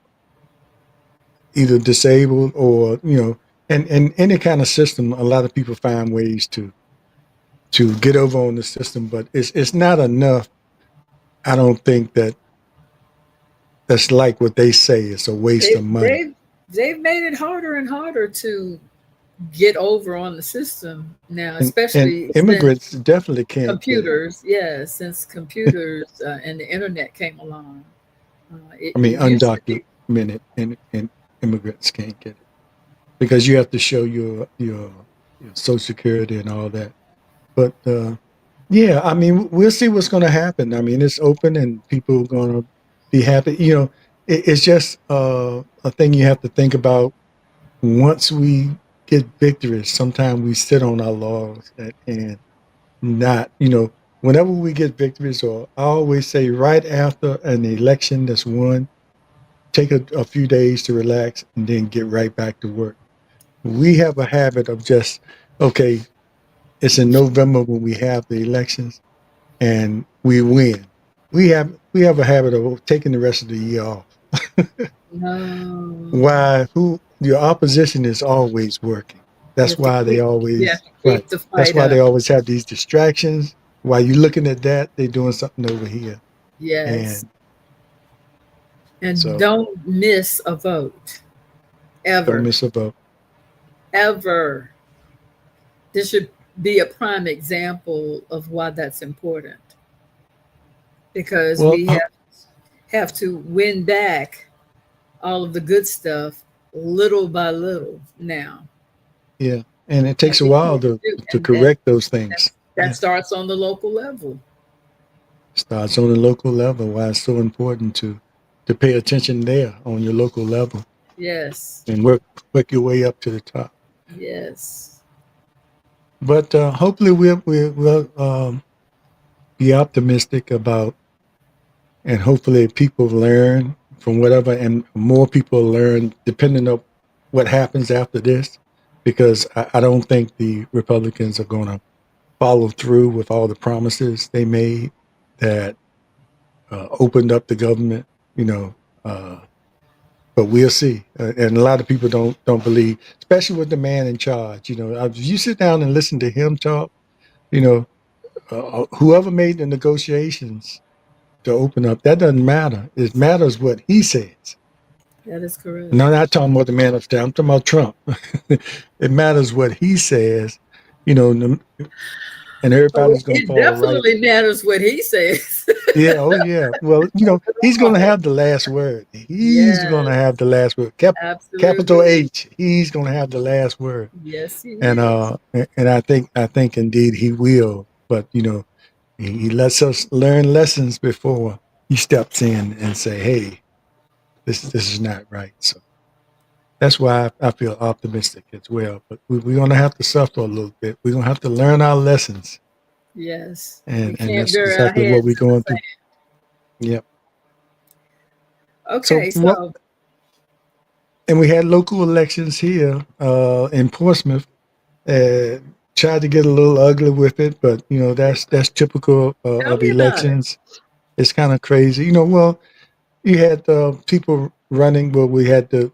either disabled or, you know, and any kind of system, a lot of people find ways to get over on the system, but it's not enough. I don't think that's like what they say. It's a waste They of money. they they've made it harder and harder to get over on the system now, And especially since immigrants definitely can't get it. computers. Yeah, since computers and the internet came along. It, I mean, it used to be undocumented and immigrants can't get it. because you have to show your Social Security and all that. But yeah, I mean, we'll see what's going to happen. I mean, it's open and people are going to be happy. It's just a thing you have to think about. Once we get victories, sometimes we sit on our laurels and not, whenever we get victories, or I always say right after an election that's won, take a few days to relax and then get right back to work. We have a habit of just, okay, it's in November when we have the elections and we win. We have a habit of taking the rest of the year off. No. Why? Who? Your opposition is always working. You That's have to why they keep you always have to right. keep the That's fight why they up. always have these distractions. While you're looking at that, they're doing something over here, Yes. and And so don't miss a vote. don't Ever. miss a vote. Ever. This should be a prime example of why that's important. Because Well, we have to win back all of the good stuff little by little now. yeah, and it And takes a we while can't to do to and that correct those things. that Yeah, starts on the local level. starts on the local level. Why it's so important to pay attention there on your local level Yes. and work your way up to the top. Yes. But hopefully we'll be optimistic about, and hopefully people learn from whatever, and more people learn depending on what happens after this, because I don't think the Republicans are going to follow through with all the promises they made that opened up the government, you know. Uh, but we'll see, and a lot of people don't believe, especially with the man in charge. If you sit down and listen to him talk, you know, whoever made the negotiations to open up, that doesn't matter. It matters what he says. That is correct. No, I'm not talking about the man upstairs. I'm talking about Trump. It matters what he says, you know, and Oh, everybody's going to it fall right. definitely matters what he says. Yeah, oh yeah. Well, Not at he's going to all. have the last word. He's going to have Yes, the last word. Capital absolutely. H. He's going to have the last word. Yes, he And is. I think indeed he will. But he lets us learn lessons before he steps in and say, "Hey, this is not right." So that's why I feel optimistic as well. But we're going to have to suffer a little bit. We're going to have to learn our lessons, Yes. We and can't that's bury our exactly what we're heads in the going through. sand. Yep. So Okay, what? so And we had local elections here in Portsmouth. Uh, Tried to get a little ugly with it, but that's typical tell of me about it. elections. It's kind of crazy, Well, you had people running. Well, we had the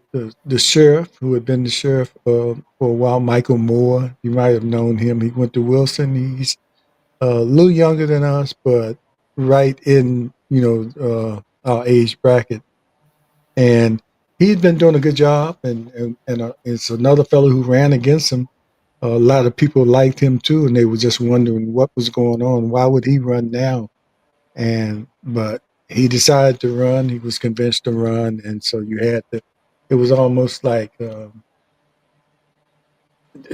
sheriff who had been the sheriff for a while, Michael Moore. You might have known him. He went to Wilson. He's a little younger than us, but right in our age bracket. And he'd been doing a good job. And it's another fellow who ran against him. A lot of people liked him too, and they were just wondering what was going on. Why would he run now? But he decided to run. He was convinced to run, and so you had to. It was almost like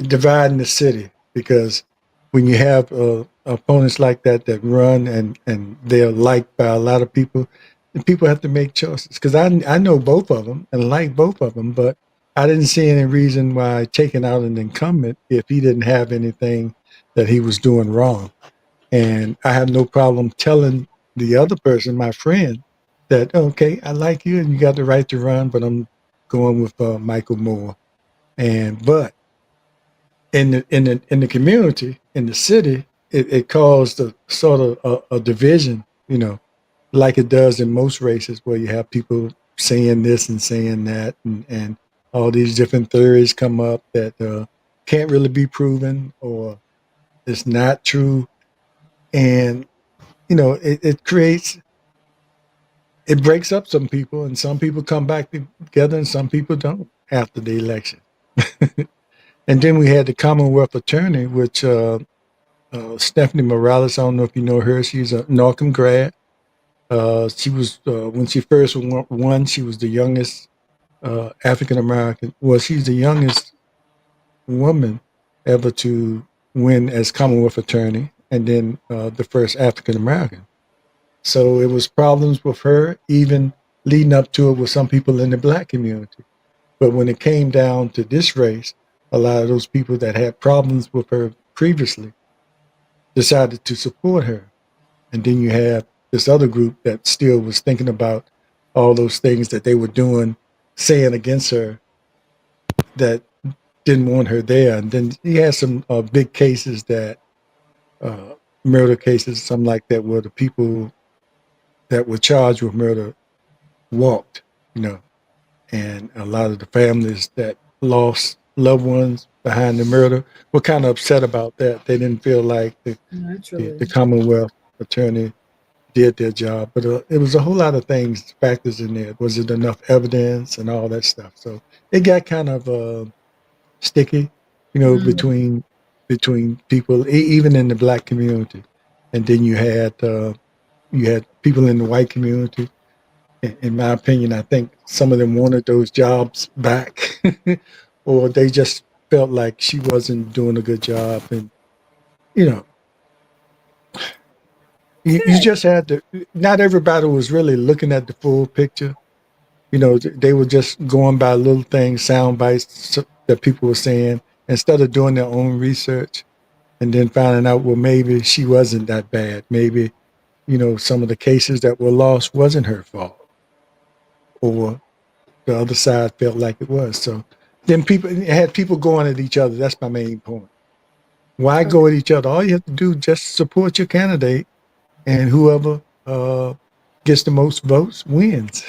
dividing the city, because when you have opponents like that run and they're liked by a lot of people, and people have to make choices. Because I know both of them and like both of them, but I didn't see any reason why taking out an incumbent if he didn't have anything that he was doing wrong. And I have no problem telling the other person, my friend, that okay, I like you and you got the right to run, but I'm going with Michael Moore. And but in the community, in the city, it caused a sort of a division, like it does in most races, where you have people saying this and saying that, and all these different theories come up that can't really be proven, or it's not true. And it creates, it breaks up some people, and some people come back together and some people don't after the election. And then we had the Commonwealth Attorney, which Stephanie Morales. I don't know if you know her. She's a Norcom grad. She was when she first won. She was the youngest African American. Well, she's the youngest woman ever to win as Commonwealth attorney, and then the first African American. So it was problems with her, even leading up to it with some people in the black community. But when it came down to this race, a lot of those people that had problems with her previously decided to support her. And then you have this other group that still was thinking about all those things that they were doing, saying against her, that didn't want her there. And then you had some big cases that uh, murder cases, something like that, where the people that were charged with murder walked, you know, and a lot of the families that lost loved ones behind the murder were kind of upset about that. They didn't feel like the Naturally. Commonwealth attorney did their job, but it was a whole lot of things, factors in there. Was it enough evidence and all that stuff? So it got kind of sticky, Mm, between people, even in the black community. And then you had people in the white community. In my opinion, I think some of them wanted those jobs back, or they just felt like she wasn't doing a good job. And you know, you okay. just had to. Not everybody was really looking at the full picture. They were just going by little things, sound bites that people were saying, instead of doing their own research and then finding out, well, maybe she wasn't that bad. Maybe, some of the cases that were lost wasn't her fault, or the other side felt like it was. So then it had people going at each other. That's my main point. Why Okay. go at each other? All you have to do is just support your candidate, and whoever gets the most votes wins.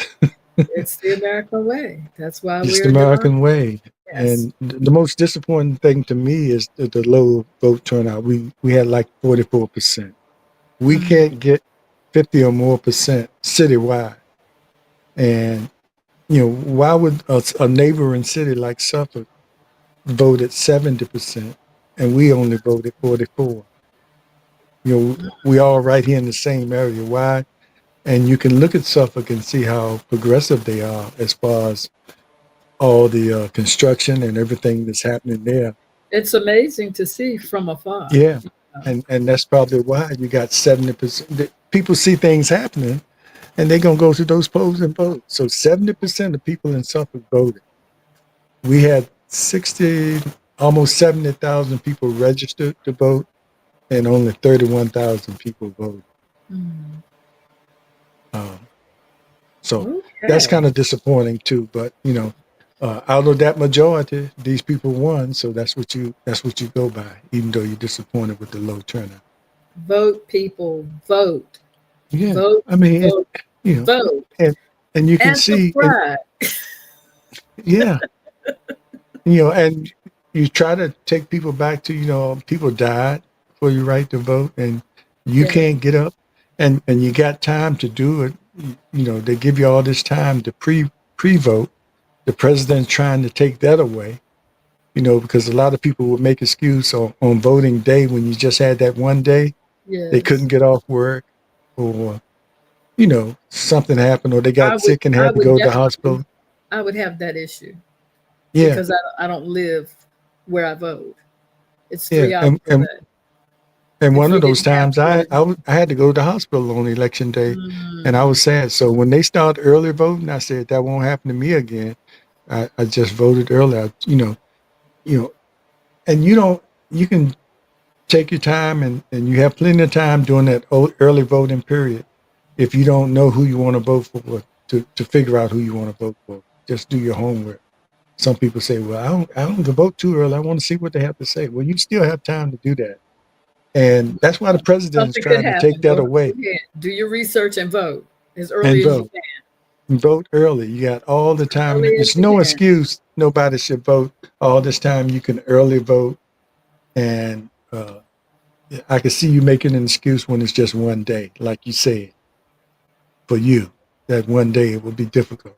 It's the American way. That's why It's we're the a democracy. American way. Yes. And the most disappointing thing to me is the low vote turnout. We had like 44%. We Mm, can't get 50 or more percent citywide. And why would a neighboring city like Suffolk voted 70% and we only voted 44? We all right here in the same area. Why? And you can look at Suffolk and see how progressive they are as far as all the construction and everything that's happening there. it's amazing to see from afar. Yeah, Uh, and that's probably why you got 70%. People see things happening, and they're gonna go to those polls and vote. So 70% of people in Suffolk voted. We had 60, almost 70,000 people registered to vote, and only 31,000 people voted. mm, Um, so that's okay. kind of disappointing too. But out of that majority, these people won. So that's what you go by, even though you're disappointed with the low turnout. Vote, people, vote. Yeah, Vote, I mean, vote, you know, vote. and you can And see, and subscribe. yeah, and you try to take people back to, people died for your right to vote, and you Yeah. can't get up, and you got time to do it. They give you all this time to pre-vote. The president's trying to take that away, because a lot of people would make excuse on voting day when you just had that one day. They couldn't Yes. get off work, or something happened, or they I got would sick and I had to would go to the definitely hospital. I would have that issue Yeah, because I don't live where I vote. It's yeah, 3 hours and away. If one we of those didn't have times voting. I had to go to the hospital on election day, and I Mm, was sad. So when they started early voting, I said that won't happen to me again. I just voted early. You know, and you can take your time, and you have plenty of time during that early voting period. If you don't know who you want to vote for, to figure out who you want to vote for, just do your homework. Some people say, "Well, I don't vote too early. I want to see what they have to say." Well, you still have time to do that, and that's why the president is something could trying to take happen. that Go away. ahead. Do your research and vote as And early as you vote. can. Vote early. You got all the time. Early as It's you no can. excuse. Nobody should vote all this time. You can early vote, and I can see you making an excuse when it's just one day, like you said. For you, that one day it will be difficult,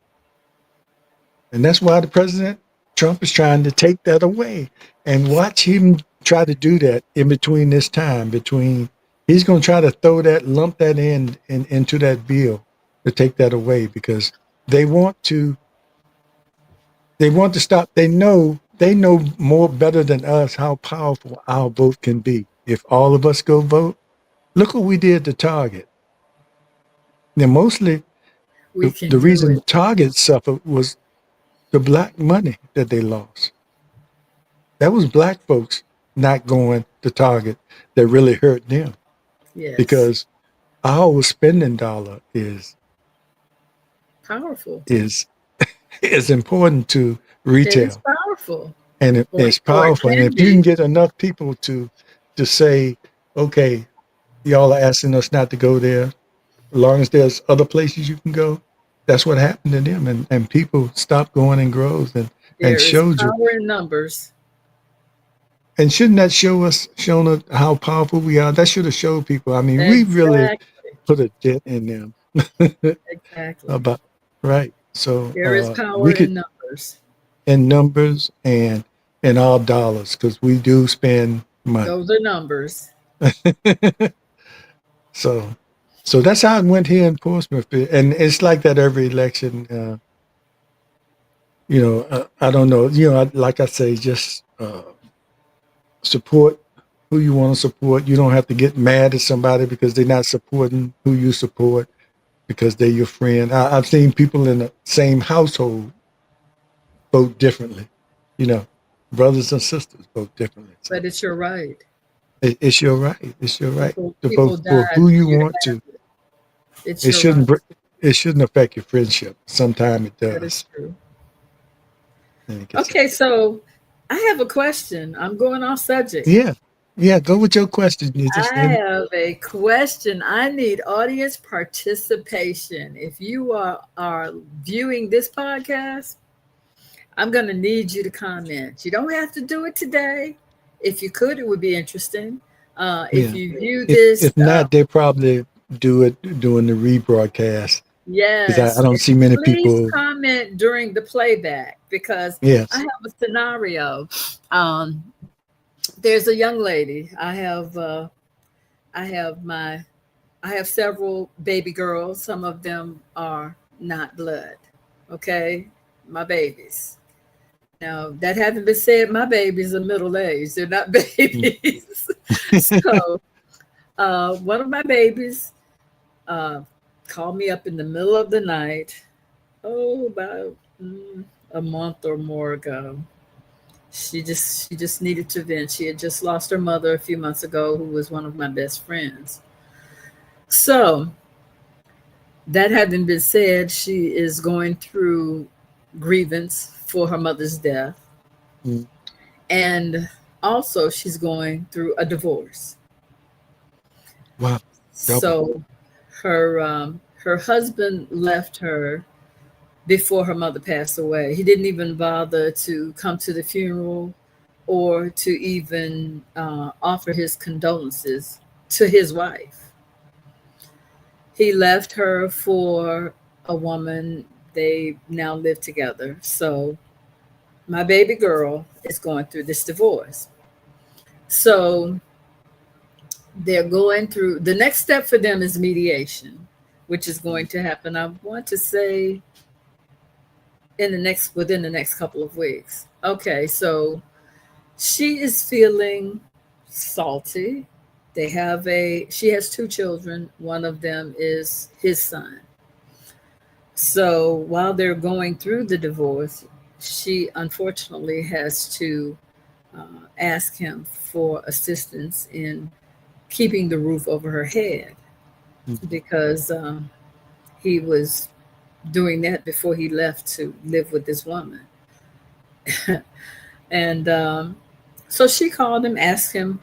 and that's why the president Trump is trying to take that away. And watch him try to do that in between this time. Between He's going to try to lump that into that bill to take that away, because they want to They want to stop. They know they know more better than us how powerful our vote can be. If all of us go vote, look what we did to Target. Now, mostly We the can do reason it. Target suffered was the black money that they lost. That was black folks not going to Target that really hurt them Yes. because our spending dollar Powerful. is is important to It is retail, powerful. and Or, it's or it powerful. And can if you can be. get enough people to say, okay, y'all are asking us not to go there, as long as there's other places you can go, that's what happened to them, and people stop going in groves and There is showed you. power in numbers. And shouldn't that shown us how powerful we are? That should have showed people. I mean, we really Exactly. put a dent in them Exactly. about right. So There is we power could in numbers. in numbers and in our dollars because we do spend money. Those are numbers. so so that's how it went here in Portsmouth, and it's like that every election. I don't know. Like I say, just support who you want to support. You don't have to get mad at somebody because they're not supporting who you support because they're your friend. I've seen people in the same household vote differently. You know, brothers and sisters vote differently. So But it's your right. it's your right. It's your right to vote People for died who for you you to want to. have it. It's It your right. shouldn't. It shouldn't affect your friendship. Sometimes it That is does. true. And it gets Okay, upset. so I have a question. I'm going off subject. Yeah, yeah. Go with your question. You just I have a question. I need audience participation. If you are viewing this podcast, I'm going to need you to comment. You don't have to do it today. If you could, it would be interesting. If yeah. you view If this, not, they probably do it during the rebroadcast because I yes, don't see many please people. comment during the playback because I Yes. have a scenario. Um, there's a young lady. I have my I have several baby girls. Some of them are not blood. Okay, my babies. Now that having been said, my babies are middle aged. They're not Mm. babies. So one of my babies uh, called me up in the middle of the night. Oh, about a month or more ago. She just needed to vent. She had just lost her mother a few months ago, who was one of my best friends. So that having been said, she is going through grievance for her mother's death, Mm. and also she's going through a divorce. Wow. Double. So her husband left her before her mother passed away. He didn't even bother to come to the funeral or to even offer his condolences to his wife. He left her for a woman. They now live together. So my baby girl is going through this divorce. So they're going through the next step for them is mediation, which is going to happen. I want to say in the next within the next couple of weeks. Okay, so she is feeling salty. She has two children. One of them is his son. So while they're going through the divorce, she unfortunately has to ask him for assistance in keeping the roof over her head Mhm. because he was doing that before he left to live with this woman. And so she called him, asked him,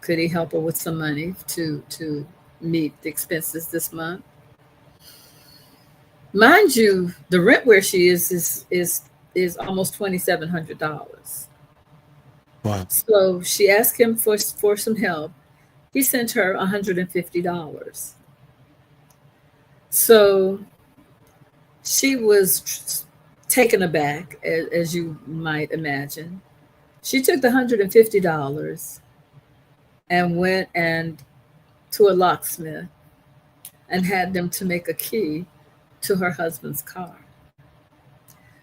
could he help her with some money to meet the expenses this month. Mind you, the rent where she is almost $2,700. Wow. So she asked him for some help. He sent her $150. So she was taken aback, as you might imagine. She took the $150 and went and to a locksmith and had them to make a key to her husband's car,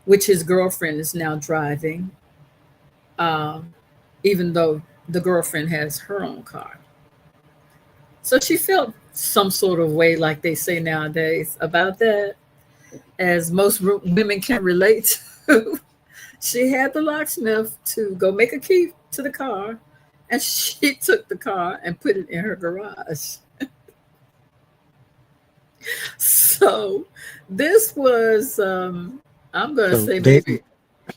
which his girlfriend is now driving. um, even though the girlfriend has her own car. So she felt some sort of way, like they say nowadays, about that, as most women can relate to. She had the locksmith to go make a key to the car, and she took the car and put it in her garage. So this was, I'm going to So say they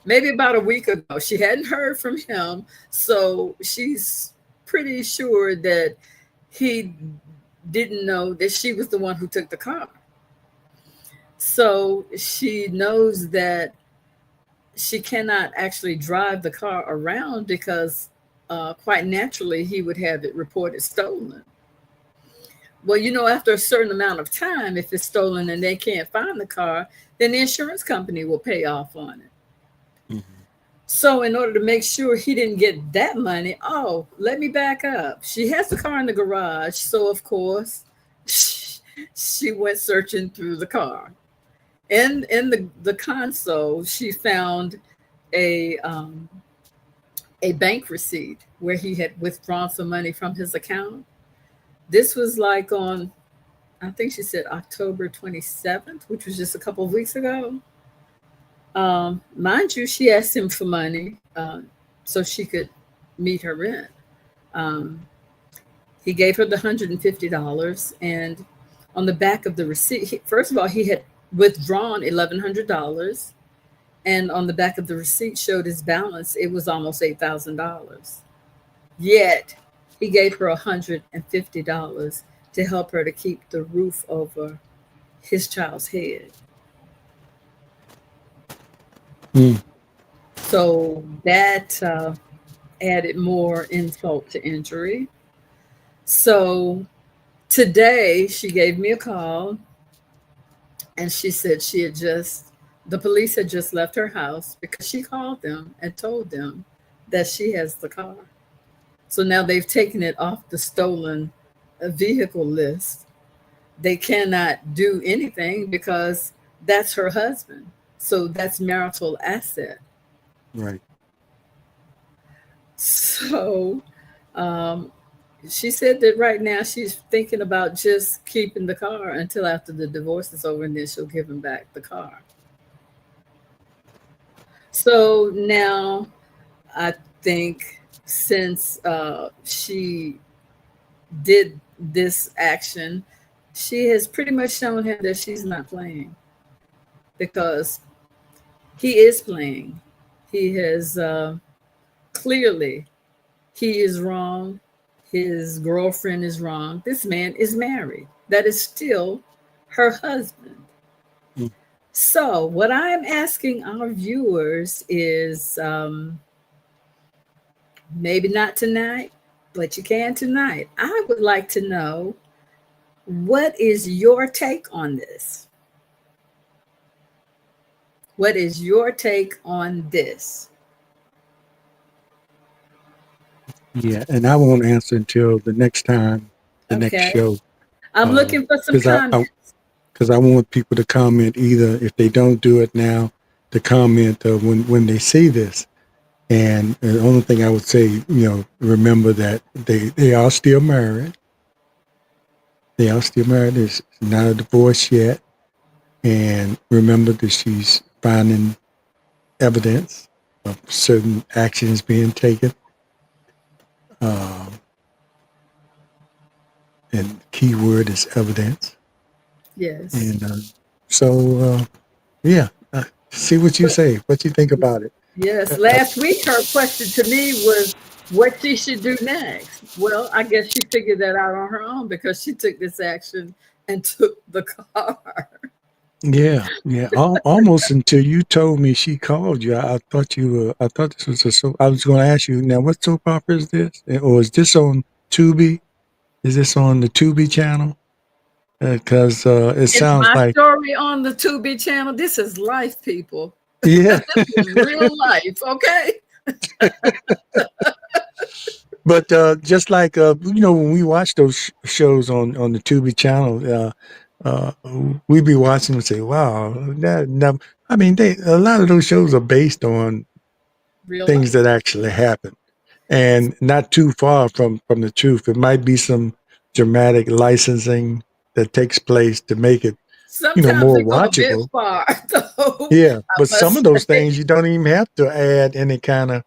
maybe about a week ago. She hadn't heard from him, so she's pretty sure that he didn't know that she was the one who took the car. So she knows that she cannot actually drive the car around because quite naturally he would have it reported stolen. Well, after a certain amount of time, if it's stolen and they can't find the car, then the insurance company will pay off on it. Mhm. So, in order to make sure he didn't get that money, oh, let me back up. She has the car in the garage. So, of course, she went searching through the car. In the console, she found a um, a bank receipt where he had withdrawn some money from his account. This was like on, I think she said October 27th, which was just a couple of weeks ago. Mind you, she asked him for money so she could meet her rent. Um, he gave her the $150, and on the back of the receipt, first of all, he had withdrawn $1,100, and on the back of the receipt showed his balance. It was almost $8,000. Yet he gave her $150 to help her to keep the roof over his child's head. Mm. So that added more insult to injury. So today she gave me a call and she said the police had just left her house because she called them and told them that she has the car. So now they've taken it off the stolen vehicle list. They cannot do anything because that's her husband. So that's marital asset. Right. So um, she said that right now she's thinking about just keeping the car until after the divorce is over and then she'll give him back the car. So now I think since she did this action, she has pretty much shown him that she's not playing because he is playing. He has clearly, he is wrong. His girlfriend is wrong. This man is married. That is still her husband. Mm. So, what I'm asking our viewers is maybe not tonight, but you can tonight. I would like to know, what is your take on this? What is your take on this? Yeah, and I won't answer until the next time, the next Okay. show, I'm looking for some because comments. because I want people to comment either if they don't do it now, to comment when they see this. And the only thing I would say, remember that they are still married. They are still married. There's not a divorce yet. And remember that she's finding evidence of certain actions being taken. Um, and key word is evidence. Yes. And yeah, see what you say, what you think about it. Yes. Uh, Last week, her question to me was what she should do next. Well, I guess she figured that out on her own because she took this action and took the car. yeah, yeah, almost until you told me she called you. I thought you were. I thought this was a soap. I was going to ask you now, what soap opera is this, or is this on Tubi? Is this on the Tubi channel? Because it It's sounds my like, story on the 2B channel. This is life, people. yeah. This is real life, okay? But just like when we watch those shows on the Tubi channel, uh, we be watching and say, "Wow, that." I mean, a lot of those shows are based on Real things life. that actually happen, and not too far from the truth. It might be some dramatic licensing that takes place to make it, Sometimes more they go a bit watchable. far, though, Yeah, I but some of must those say. things you don't even have to add any kind of,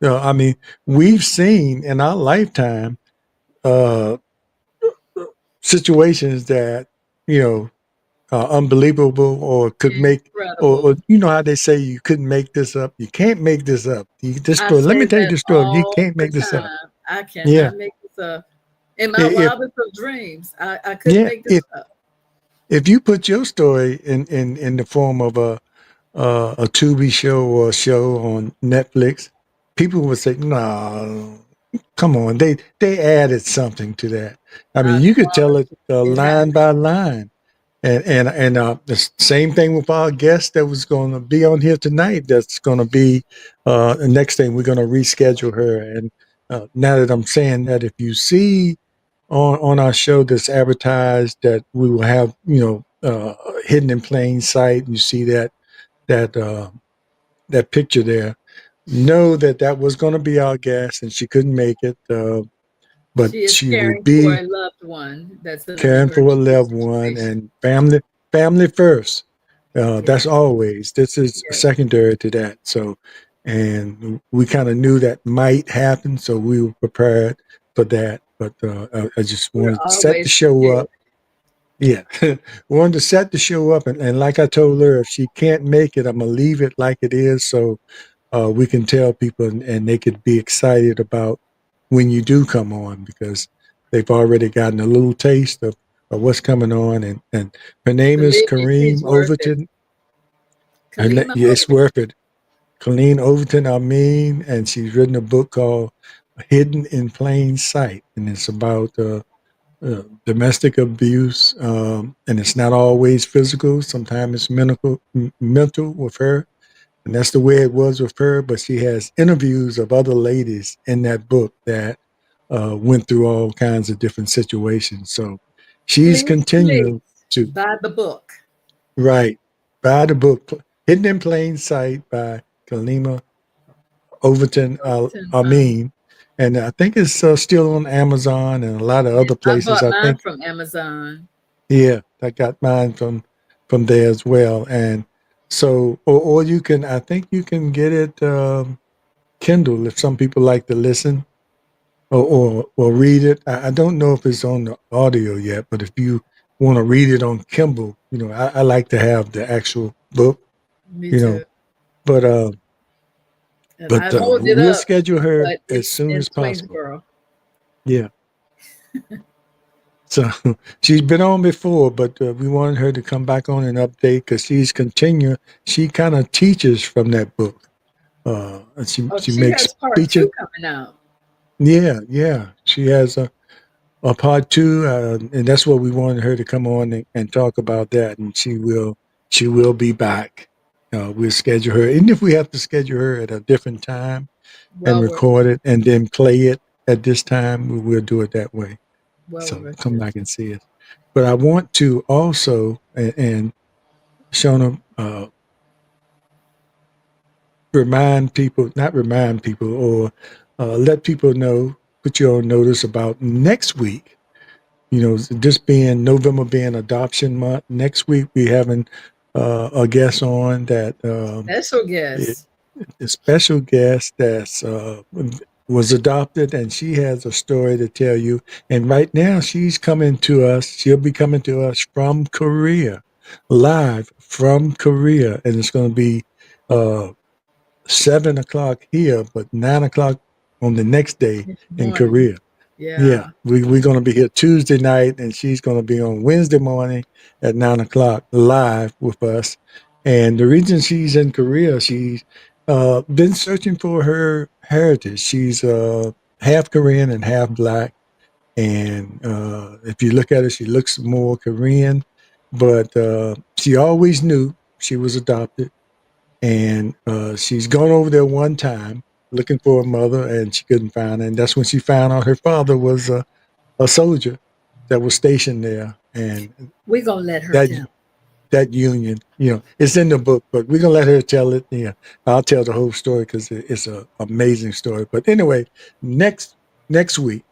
I mean, we've seen in our lifetime uh, situations that you know unbelievable or could make, or Incredible. you know how they say you couldn't make this up. You can't make this up. This I story. Let me say tell you that this story. You all can't the make this up. time. I Yeah. cannot make this up. In my If wildest of dreams, I couldn't yeah, make this up. if you put your story in the form of a Tubi show or a show on Netflix, people would say, "No, come on, they added something to that." I mean, I you could tell promise it you, it line happened. by line. And the same thing with our guest that was going to be on here tonight. That's going to be the next thing. We're going to reschedule her. And now that I'm saying that, if you see on our show that's advertised that we will have, hidden in plain sight, you see that that picture there. Know that that was going to be our guest, and she couldn't make it, but She is she will caring for be a loved one that's in an caring for a emergency loved one, situation. and family first. That's Yes, always, this is yes. secondary to that. So, and we kind of knew that might happen, so we were prepared for that. But I just We're wanted to set the always show prepared. up. Yeah, wanted to set the show up, and like I told her, if she can't make it, I'm gonna leave it like it is, so we can tell people, and they could be excited about when you do come on, because they've already gotten a little taste of what's coming on. And her name is Believe me, she's Kareem worth it. Overton. Kaleema Yeah, it's Overton. worth it. Colleen Overton Amin, and she's written a book called Hidden in Plain Sight, and it's about domestic abuse, and it's not always physical. Sometimes it's mental with her, and that's the way it was with her. But she has interviews of other ladies in that book that went through all kinds of different situations. So she's Please, please continuing to buy the book. write, buy the book, Hidden in Plain Sight by Kaleema Overton Overton. Amin. And I think it's still on Amazon and a lot of Yes, other I places. bought I mine think, from Amazon. yeah, I got mine from there as well. And so, or you can, I think you can get it Kindle if some people like to listen or read it. I don't know if it's on the audio yet, but if you want to read it on Kindle, I like to have the actual book, Me you know. too. But And I hold it we'll up, schedule her but as it's soon in as possible. Swainsboro. Yeah. So she's been on before, but we wanted her to come back on and update because she's continuing. She kind of teaches from that book. And Oh, she she makes has part speeches. two coming out. Yeah, yeah. She has a part two, and that's what we wanted her to come on and talk about that. And she will be back. We'll schedule her, even if we have to schedule her at a different time and Well worth record it. it and then play it at this time. We'll do it that way. Well So worth come it. back and see us. But I want to also, and Shona, remind people, not remind people, or let people know, put you on notice about next week. This being November being adoption month, next week we having a guest on that Special guest. a special guest that's was adopted, and she has a story to tell you. And right now, she's coming to us. She'll be coming to us from Korea, live from Korea, and it's going to be uh, 7 o'clock here, but 9 o'clock on the next day This in morning. Korea. Yeah, Yeah. we're going to be here Tuesday night, and she's going to be on Wednesday morning at 9 o'clock live with us. And the reason she's in Korea, she's been searching for her heritage. She's half Korean and half black. And if you look at her, she looks more Korean, but she always knew she was adopted. And she's gone over there one time looking for a mother, and she couldn't find her. And that's when she found out her father was a soldier that was stationed there, and We're going to let her that tell. that union. It's in the book, but we're gonna let her tell it. I'll tell the whole story because it's an amazing story. But anyway, next week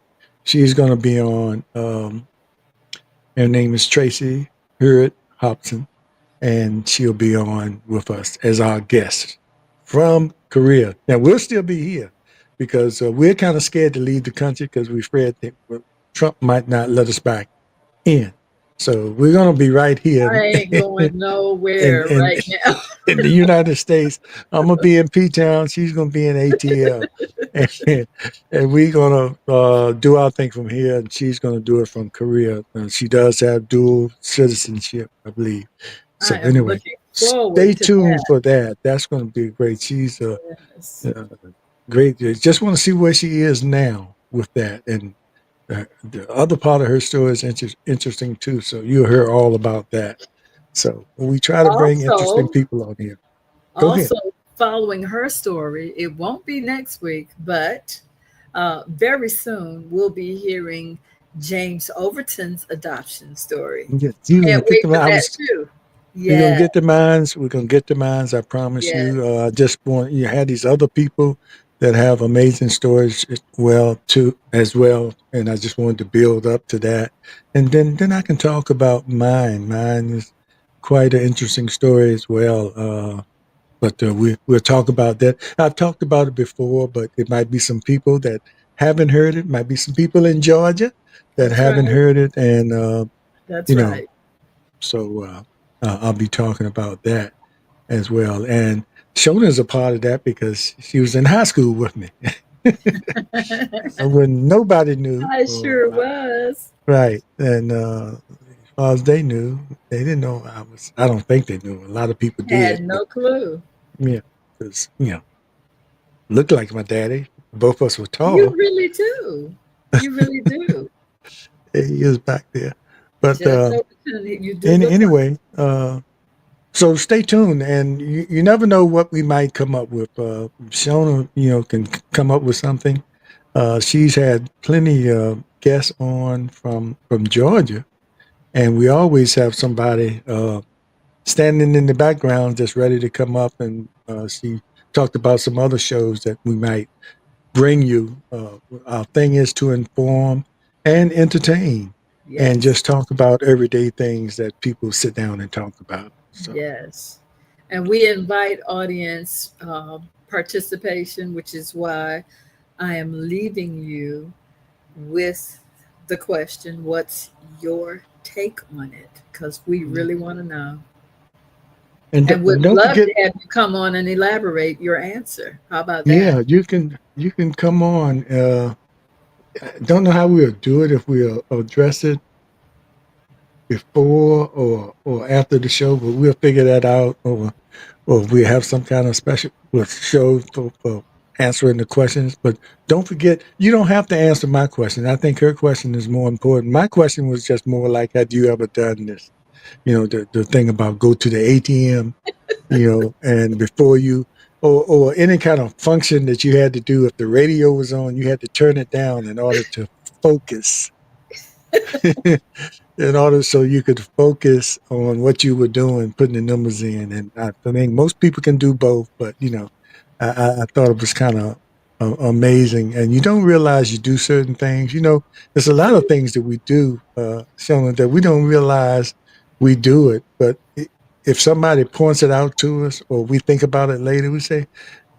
she's gonna be on. Her name is Tracy Hurd Hobson, and she'll be on with us as our guest from Korea. Now we'll still be here because we're kind of scared to leave the country because we're afraid that Trump might not let us back in. So we're going to be right here I ain't going in nowhere in right now. in the United States. I'm gonna be in P Town. She's gonna be in ATL, and, and we're gonna do our thing from here, and she's gonna do it from Korea. She does have dual citizenship, I believe. I So am anyway, looking stay forward to tuned for that. That's gonna be great. She's this. uh, great. Just want to see where she is now with that, and the other part of her story is interesting too. So you'll hear all about that. So we try to bring interesting Also, people on here. Go ahead. also following her story, it won't be next week, but very soon we'll be hearing James Overton's adoption story. Yeah, you're gonna Can't get wait them. for that too. We're gonna Yeah, get the minds. We're gonna get the minds. I promise you. yes, I just want you had these other people that have amazing stories well too as well, and I just wanted to build up to that, and then I can talk about mine. Mine is quite an interesting story as well. But we'll talk about that. I've talked about it before, but it might be some people that haven't heard it. Might be some people in Georgia that that's haven't right. heard it, and That's you know, right. so I'll be talking about that as well. And Shona's a part of that because she was in high school with me. When nobody knew, I sure was. right? And as far as they knew, they didn't know I was. I don't think they knew. A lot of people Had did, but no clue. yeah, because looked like my daddy. Both of us were You tall. really do. You really do. He is back there. But Judge Overton, you do look like anyway, so stay tuned, and you never know what we might come up with. Shona, can come up with something. She's had plenty of guests on from Georgia, and we always have somebody standing in the background just ready to come up. And she talked about some other shows that we might bring you. Our thing is to inform and entertain, and yes. just talk about everyday things that people sit down and talk about. So. Yes. And we invite audience participation, which is why I am leaving you with the question, what's your take on it? Because we really want to know. And would Don't love forget, to have you come on and elaborate your answer. How about that? yeah, you can come on. I don't know how we'll do it if we'll address it before or after the show, but we'll figure that out, or if we have some kind of special show for answering the questions. But don't forget, you don't have to answer my question. I think her question is more important. My question was just more like, "Have you ever done this?" The thing about go to the ATM, and before you, or any kind of function that you had to do. If the radio was on, you had to turn it down in order to focus. In order so you could focus on what you were doing, putting the numbers in. And I think most people can do both, but I thought it was kind of amazing. And you don't realize you do certain things. There's a lot of things that we do, Shona, that we don't realize we do it. But if somebody points it out to us, or we think about it later, we say,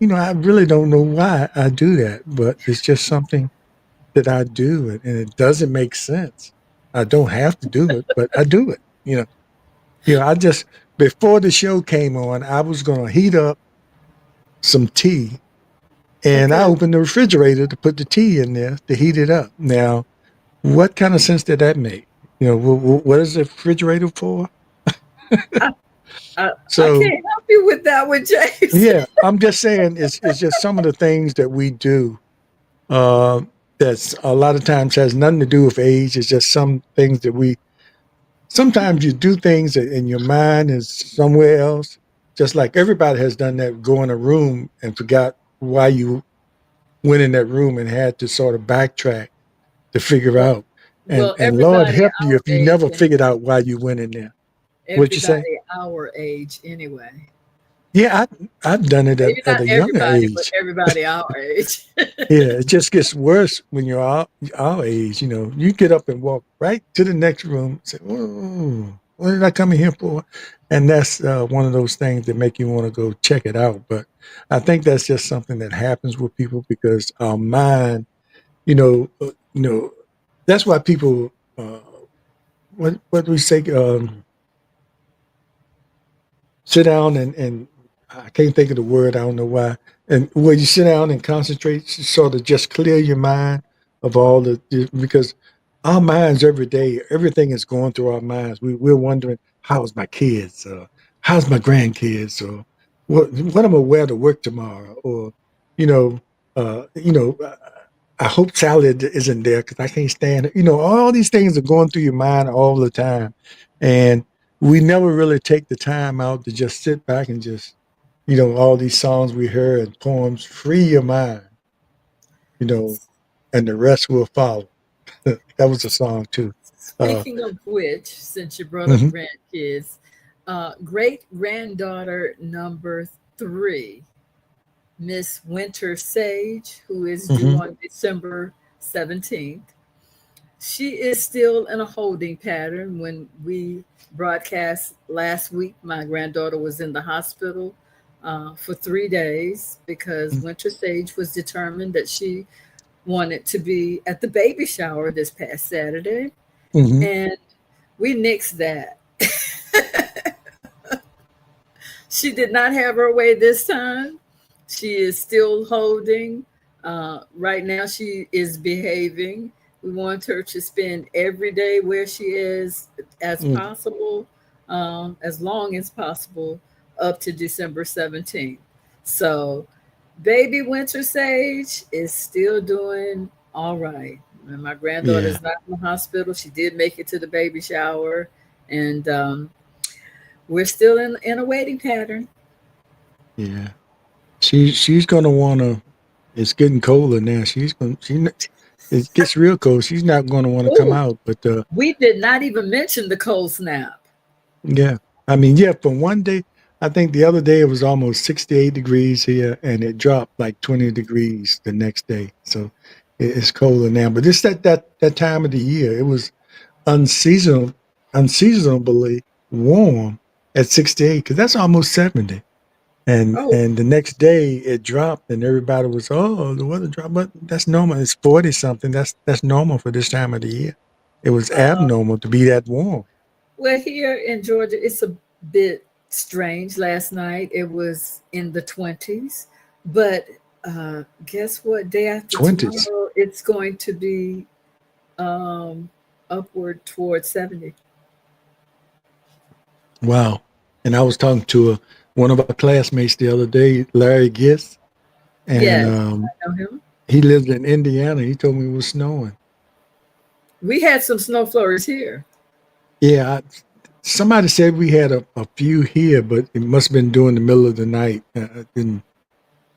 I really don't know why I do that, but it's just something that I do, and it doesn't make sense. I don't have to do it, but I do it. I just before the show came on, I was going to heat up some tea, and I Okay. opened the refrigerator to put the tea in there to heat it up. Now, what kind of sense did that make? What is the refrigerator for? I, I So, can't help you with that one, James. yeah, I'm just saying it's just some of the things that we do. Uh, that's a lot of times has nothing to do with age. It's just some things that we sometimes you do things and your mind is somewhere else. Just like everybody has done that, go in a room and forgot why you went in that room and had to sort of backtrack to figure Well, out. And well, and Lord everybody help you our if you age never and figured out why you went in there. What'd you everybody say? our age anyway. Yeah, I've done it Maybe at not a younger everybody, but age. everybody our age. Yeah, it just gets worse when you're our age. You know, you get up and walk right to the next room. Say, "Oh, what did I come in here for?" And that's one of those things that make you want to go check it out. But I think that's just something that happens with people because our mind, you know, that's why people. What do we say? Sit down and I can't think of the word. I don't know why. And where you sit down and concentrate, sort of just clear your mind of all because our minds every day, everything is going through our minds. We're wondering, how's my kids? How's my grandkids? Or what am I wear to work tomorrow? Or, you know, you know, I hope salad isn't there because I can't stand it. You know, all these things are going through your mind all the time. And we never really take the time out to just sit back and just, all these songs we heard and poems, free your mind, you know, and the rest will follow. That was a song too. Uh, Speaking of which, since you brought up mhm, grandkids, great granddaughter number three, Miss Winter Sage, who is due mhm, on December 17th. She is still in a holding pattern. When we broadcast last week, my granddaughter was in the hospital for 3 days because Winter Sage was determined that she wanted to be at the baby shower this past Saturday. mhm. And we nixed that. She did not have her way this time. She is still holding. Right now, she is behaving. We want her to spend every day where she is as Mm. possible, as long as possible, up to December 17th. So, baby Winter Sage is still doing all right. And my granddaughter Yeah, is not in the hospital. She did make it to the baby shower. And we're still in a waiting pattern. yeah. She's gonna wanna. It's getting colder now. It gets real cold. She's not gonna want to come Oh, out. But we did not even mention the cold snap. yeah, I mean, yeah. From one day, I think the other day it was almost 68 degrees here, and it dropped like 20 degrees the next day. So it's colder now. But it's that time of the year. It was unseasonable, unseasonably warm at 68 because that's almost 70. Oh, And the next day it dropped, and everybody was, oh, the weather dropped. But that's normal. It's 40 something. That's normal for this time of the year. It was uh, abnormal to be that warm. well, here in Georgia, it's a bit strange. Last night it was in the 20s, but guess what? Day after 20s. tomorrow, it's going to be um, upward towards 70. Wow. And I was talking to one of our classmates the other day, Larry Gist, and Yes, I know him. he lives in Indiana. He told me it was snowing. We had some snow flurries here. Yeah, somebody said we had a few here, but it must have been during the middle of the night.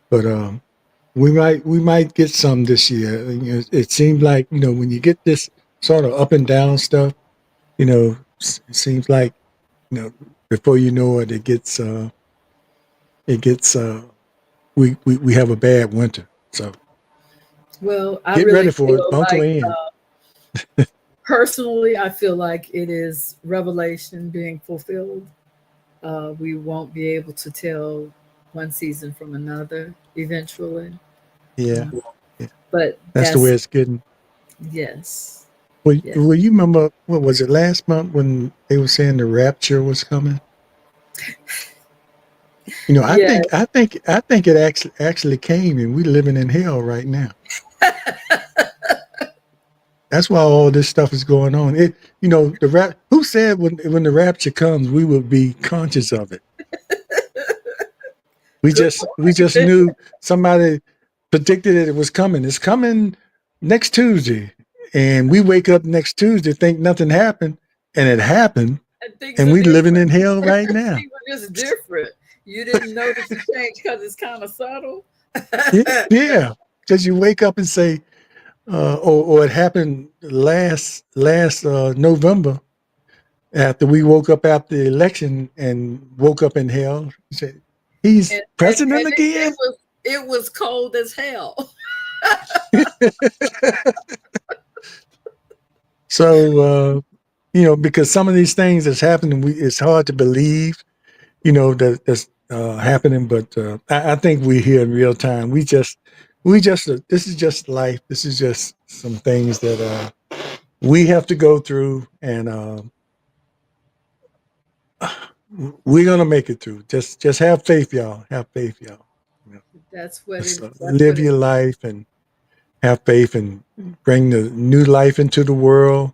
But we might get some this year. It seems like when you get this sort of up and down stuff, it seems like before you know it, it gets we have a bad winter. So Well, I get really ready for it. feel Buckle like in. personally, I feel like it is Revelation being fulfilled. We won't be able to tell one season from another eventually. Yeah, Uh, yeah. but That's the way that's, it's getting. yes, Well, yes, well, you remember what was it last month when they were saying the rapture was coming? I yes. think I think I think it actually came, and we're living in hell right now. That's why all this stuff is going on. The rap. Who said when the rapture comes, we will be conscious of it? We Good just we point, just Bishop. knew somebody predicted it was coming. It's coming next Tuesday, and we wake up next Tuesday, think nothing happened, and it happened, And things and are we living different. in hell right now. Things are just different. You didn't notice the change because it's kind of subtle. Yeah, because you wake up and say, or it happened last November, after we woke up after the election and woke up in hell. He said, he's And president it again? was it was cold as hell. So, because some of these things that's happening, it's hard to believe, that that's happening. But I think we're here in real time. This is just life. This is just some things that we have to go through, and we're gonna make it through. Just have faith, y'all. Have faith, y'all. You know, just That's what live it your life and have faith, and bring the new life into the world,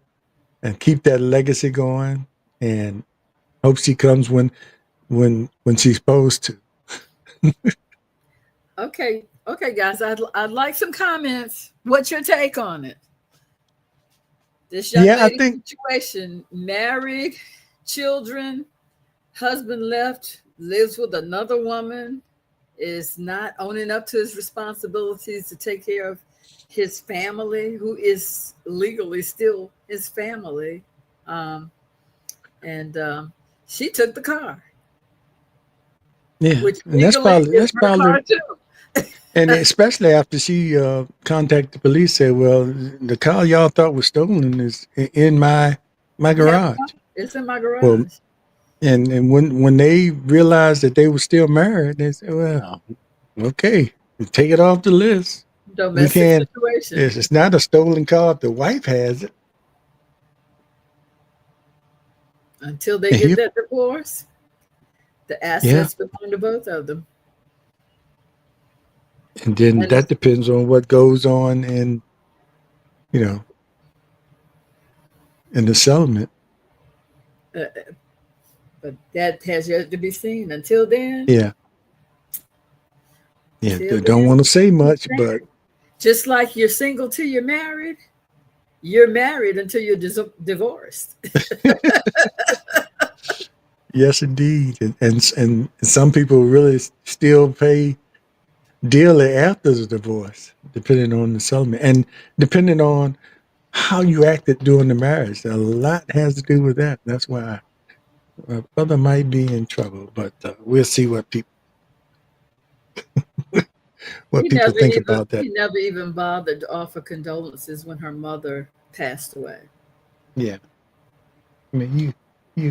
and keep that legacy going. And hope she comes when she's supposed to. Okay, okay, guys. I'd like some comments. What's your take on it? This young Yeah, I lady think. situation, married, children, husband left, lives with another woman, is not owning up to his responsibilities to take care of his family, who is legally still his family. Um, and she took the car, Yeah, which and that's legally probably is that's her car probably, too. and especially after she contacted the police, said, "Well, the car y'all thought was stolen is in my Yeah, garage." it's in my Well, garage. and when they realized that they were still married, they said, "Well, okay, take it off the list. We Domestic can't. situation. It's not a stolen car if the wife has it." Until they And get he, that divorce, the yeah, assets belong to both of them. and then And that depends on what goes on you know in the settlement. uh, but that has yet to be seen. Until then, Yeah, yeah. until They don't then, want to say he's much, but married. Just like you're single till you're married until you're divorced. yes, indeed. And some people really still pay dearly after the divorce, depending on the settlement and depending on how you acted during the marriage. A lot has to do with that. That's why a brother might be in trouble, but we'll see what people think about that. He never even bothered to offer condolences when her mother passed away. Yeah, I mean,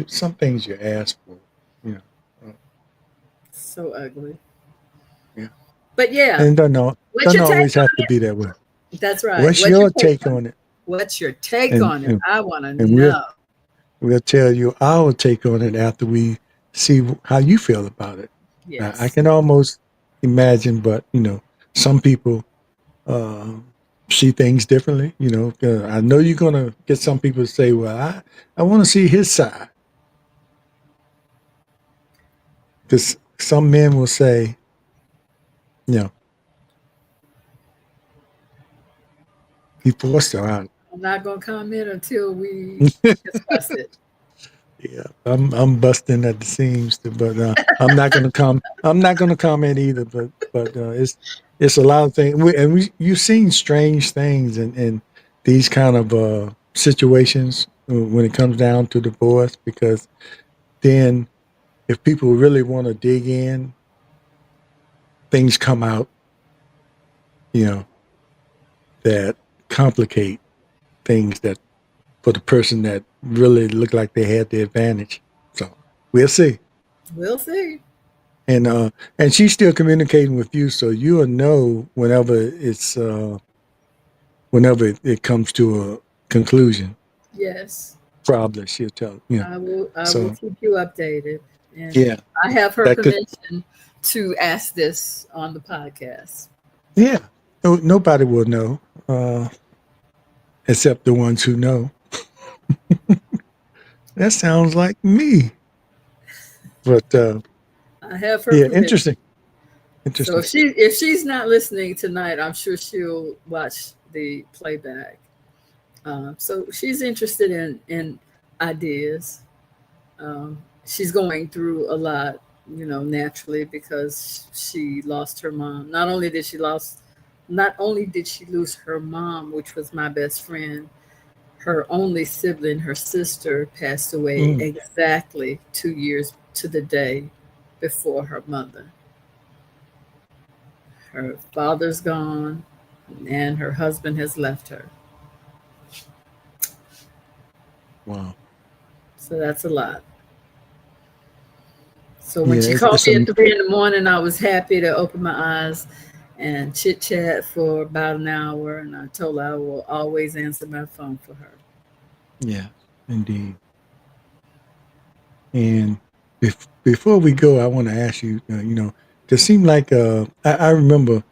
some things you ask for, you know. So ugly. Yeah, But yeah, and it what's doesn't your take always have on to it? be that way. That's right. What's What's your your take take on it? on it? What's your take And on it? and, I want to and we'll know. we'll tell you our take on it after we see how you feel about it. I Yes. can almost imagine, but some people uh, see things differently. I know you're gonna get some people to say, "Well, I want to see his side," because some men will say, "You know, he forced her out." I'm not going to comment until we discuss it. Yeah, I'm busting at the seams, but I'm not gonna I'm not gonna comment either. But it's a lot of things, you've seen strange things in these kind of situations when it comes down to divorce. Because then, if people really want to dig in, things come out, you know, that complicate things that for the person that really looked like they had the advantage. So we'll see. We'll see. And she's still communicating with you, so you'll know whenever it comes to a conclusion. Yes. Probably she'll tell I will So keep you updated. And yeah, I have her that could. permission to ask this on the podcast. Yeah, nobody will know except the ones who know. That sounds like me. But I have her yeah, permission. interesting, So interesting. if she's not listening tonight, I'm sure she'll watch the playback. So she's interested in ideas. She's going through a lot, naturally because she lost her mom. Not only did she lose her mom, which was my best friend. her only sibling, her sister, passed away Mm, exactly 2 years to the day before her mother. Her father's gone, and her husband has left her. wow. So that's a lot. So when Yeah, she called it's me at 3 in the morning, I was happy to open my eyes and chit chat for about an hour. And I told her I will always answer my phone for her. yeah, indeed. And before we go, I want to ask you, it seemed like I remember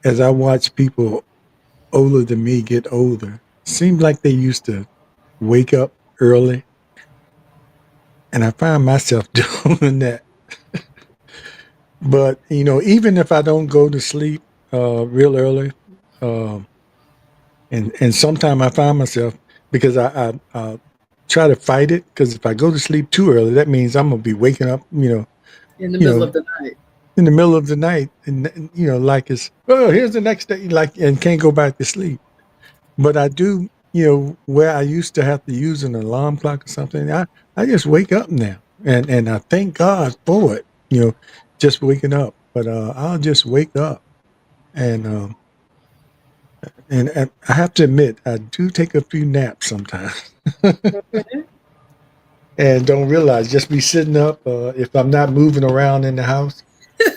as I watch people older than me get older, seemed like they used to wake up early, and I find myself doing that. But even if I don't go to sleep real early, um, and sometimes I find myself because I try to fight it because if I go to sleep too early, that means I'm gonna be waking up, In the you middle know, of the night. in the middle of the night, and like it's here's the next day, like and can't go back to sleep. But I do, where I used to have to use an alarm clock or something, I just wake up now, and I thank God for it, just waking up. But I'll just wake up, and and I have to admit, I do take a few naps sometimes, Okay. and don't realize just be sitting up. If I'm not moving around in the house,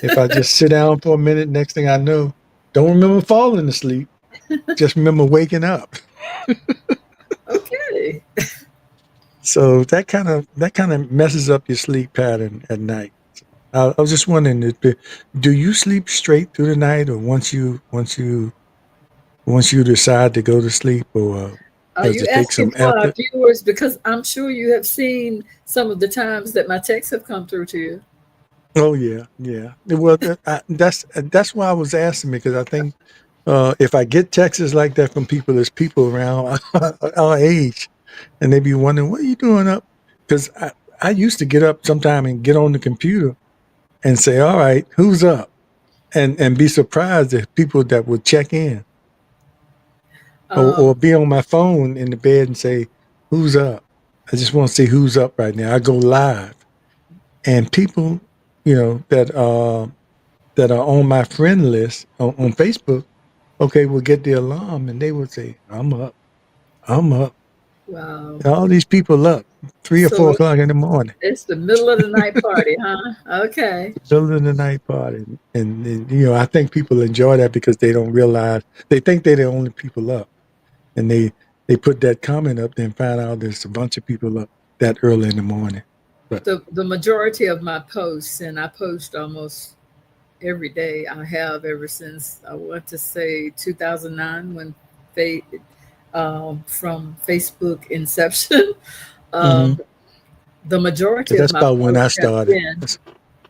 if I just sit down for a minute, next thing I know, don't remember falling asleep. Just remember waking up. Okay. So that kind of messes up your sleep pattern at night. I was just wondering, do you sleep straight through the night, or once you decide to go to sleep, or Are does you it take asking some for our effort? viewers? Because I'm sure you have seen some of the times that my texts have come through to you. Oh yeah, yeah. Well, that's why I was asking because I think if I get texts like that from people, there's people around our age, and they be wondering what are you doing up? Because I used to get up sometime and get on the computer and say, "All right, who's up?" and be surprised at people that would check in or Um, be on my phone in the bed and say, "Who's up?" I just want to see who's up right now. I go live, and people, that are on my friend list on Facebook, okay, will get the alarm and they would say, "I'm up, I'm up." wow. And all these people up 3 or 4 o'clock in the morning, It's the middle of the night party, huh? Okay. middle of the night party, and I think people enjoy that because they don't realize they think they're the only people up, and they put that comment up, then find out there's a bunch of people up that early in the morning. But The majority of my posts, and I post almost every day. I have ever since I want to say 2009 when they from Facebook inception. hmm Um, the majority of that's my about when I posts have started. been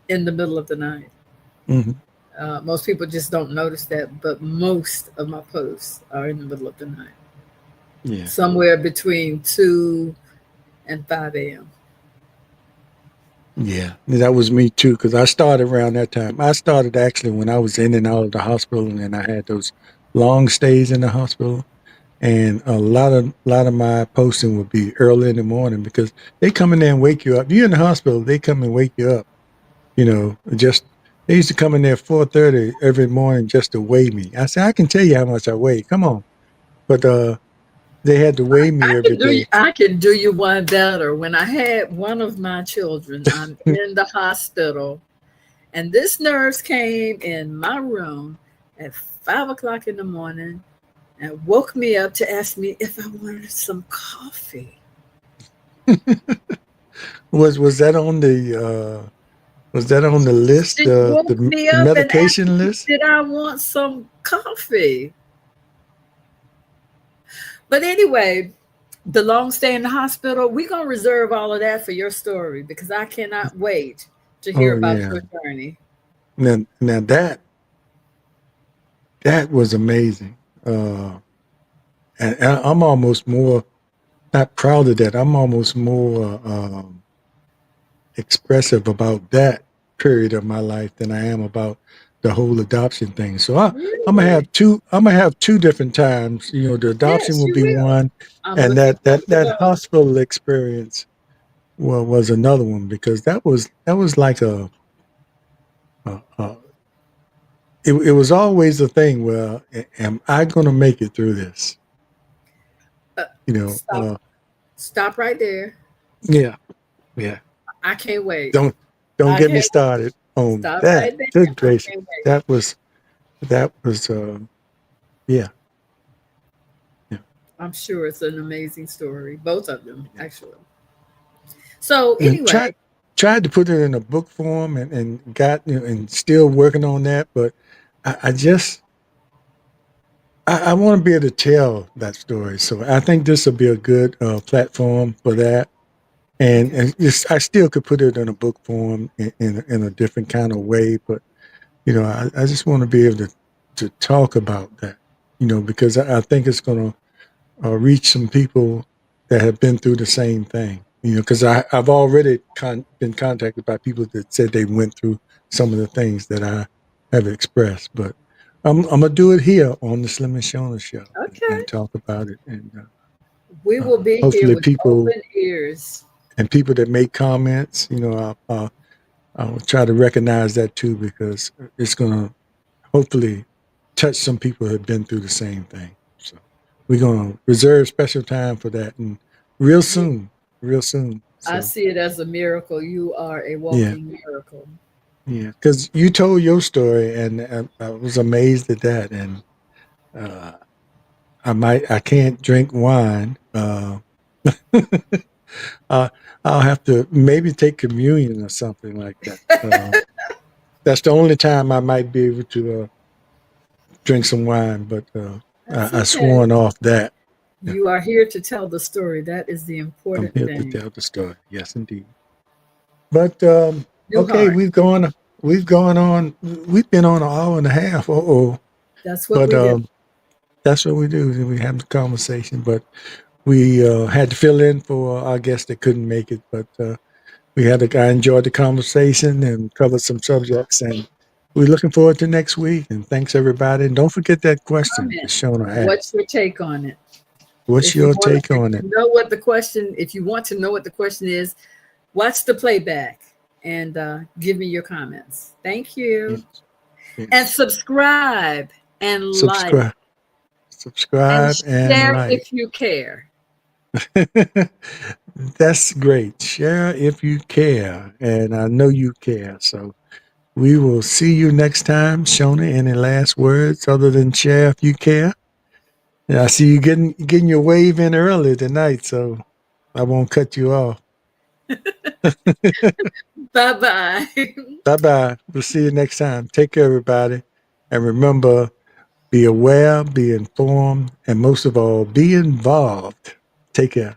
in the middle of the night. Hmm. Most people just don't notice that, but most of my posts are in the middle of the night, Yeah, somewhere between 2 and 5 a.m. yeah, that was me too. Because I started around that time. I started actually when I was in and out of the hospital, and I had those long stays in the hospital. And a lot of my posting would be early in the morning because they come in there and wake you up. You're in the hospital, they come and wake you up. Just they used to come in there 4:30 every morning just to weigh me. I said, I can tell you how much I weigh. Come on, but they had to weigh me every day. I can do you one better. When I had one of my children, I'm in the hospital, and this nurse came in my room at 5 o'clock in the morning and woke me up to ask me if I wanted some coffee. Was that on the list, She woke me the up and asked medication me, list? did I want some coffee? But anyway, the long stay in the hospital, we're going to reserve all of that for your story because I cannot wait to hear Oh about yeah. your journey. Now that was amazing. And I'm almost more not proud of that. I'm almost more expressive about that period of my life than I am about the whole adoption thing. So I'm gonna Really? have two. I'm gonna have two different times. You know, the adoption Yes, will you be will. one, I'm and looking forward to that those. hospital experience was another one because that was like a it was always a thing where am I going to make it through this? Uh, You know, stop. Stop right there. yeah, yeah. I can't wait. Don't don't I get me can't wait. started on Stop that. right there. Good I gracious, can't wait. that was that was yeah, yeah, I'm sure it's an amazing story. Both of them, yeah. actually. So And anyway, tried to put it in a book form and got and still working on that, but I just I want to be able to tell that story. So I think this will be a good platform for that. okay, And just, I still could put it in a book form in a different kind of way, but you know, I just want to be able to talk about that, you know, because I think it's going to reach some people that have been through the same thing, you know, because I've already been contacted by people that said they went through some of the things that I have expressed, but I'm gonna do it here on the Slim and Shona show okay. and talk about it, and We will be here hopefully with people open ears. and people that make comments, you know, I'll try to recognize that too because it's gonna hopefully touch some people who have been through the same thing. So we're gonna reserve special time for that and real You, soon, real soon. I So see it as a miracle. You are a yeah, walking miracle. yeah, because you told your story and I was amazed at that. And uh, I can't drink wine. Uh, I'll have to maybe take communion or something like that. That's the only time I might be able to drink some wine, but That's I okay. sworn off that. Yeah. You are here to tell the story. That is the I'm important here to thing. tell the story. Yes, indeed. But New okay, heart. we've gone on. We've been on an hour and a half. Oh, That's what but we do. that's what we do. We have the conversation. But we had to fill in for our guest that couldn't make it. But I enjoyed the conversation and covered some subjects. And we're looking forward to next week. And thanks everybody. And don't forget that question that Comment. Shona What's asked. your take on it? What's If you your want, take if on it? you know what the question, if you want to know what the question is, watch the playback and give me your comments. Thank you. Yes, And yes. subscribe and like Subscribe, and subscribe, and share like. if you care. That's great. Share if you care, and I know you care. So we will see you next time. Shona, any last words other than share if you care? Yeah, I see you getting your wave in early tonight, so I won't cut you off. Bye bye. Bye bye. We'll see you next time. Take care, everybody, and remember: be aware, be informed, and most of all, be involved. Take care.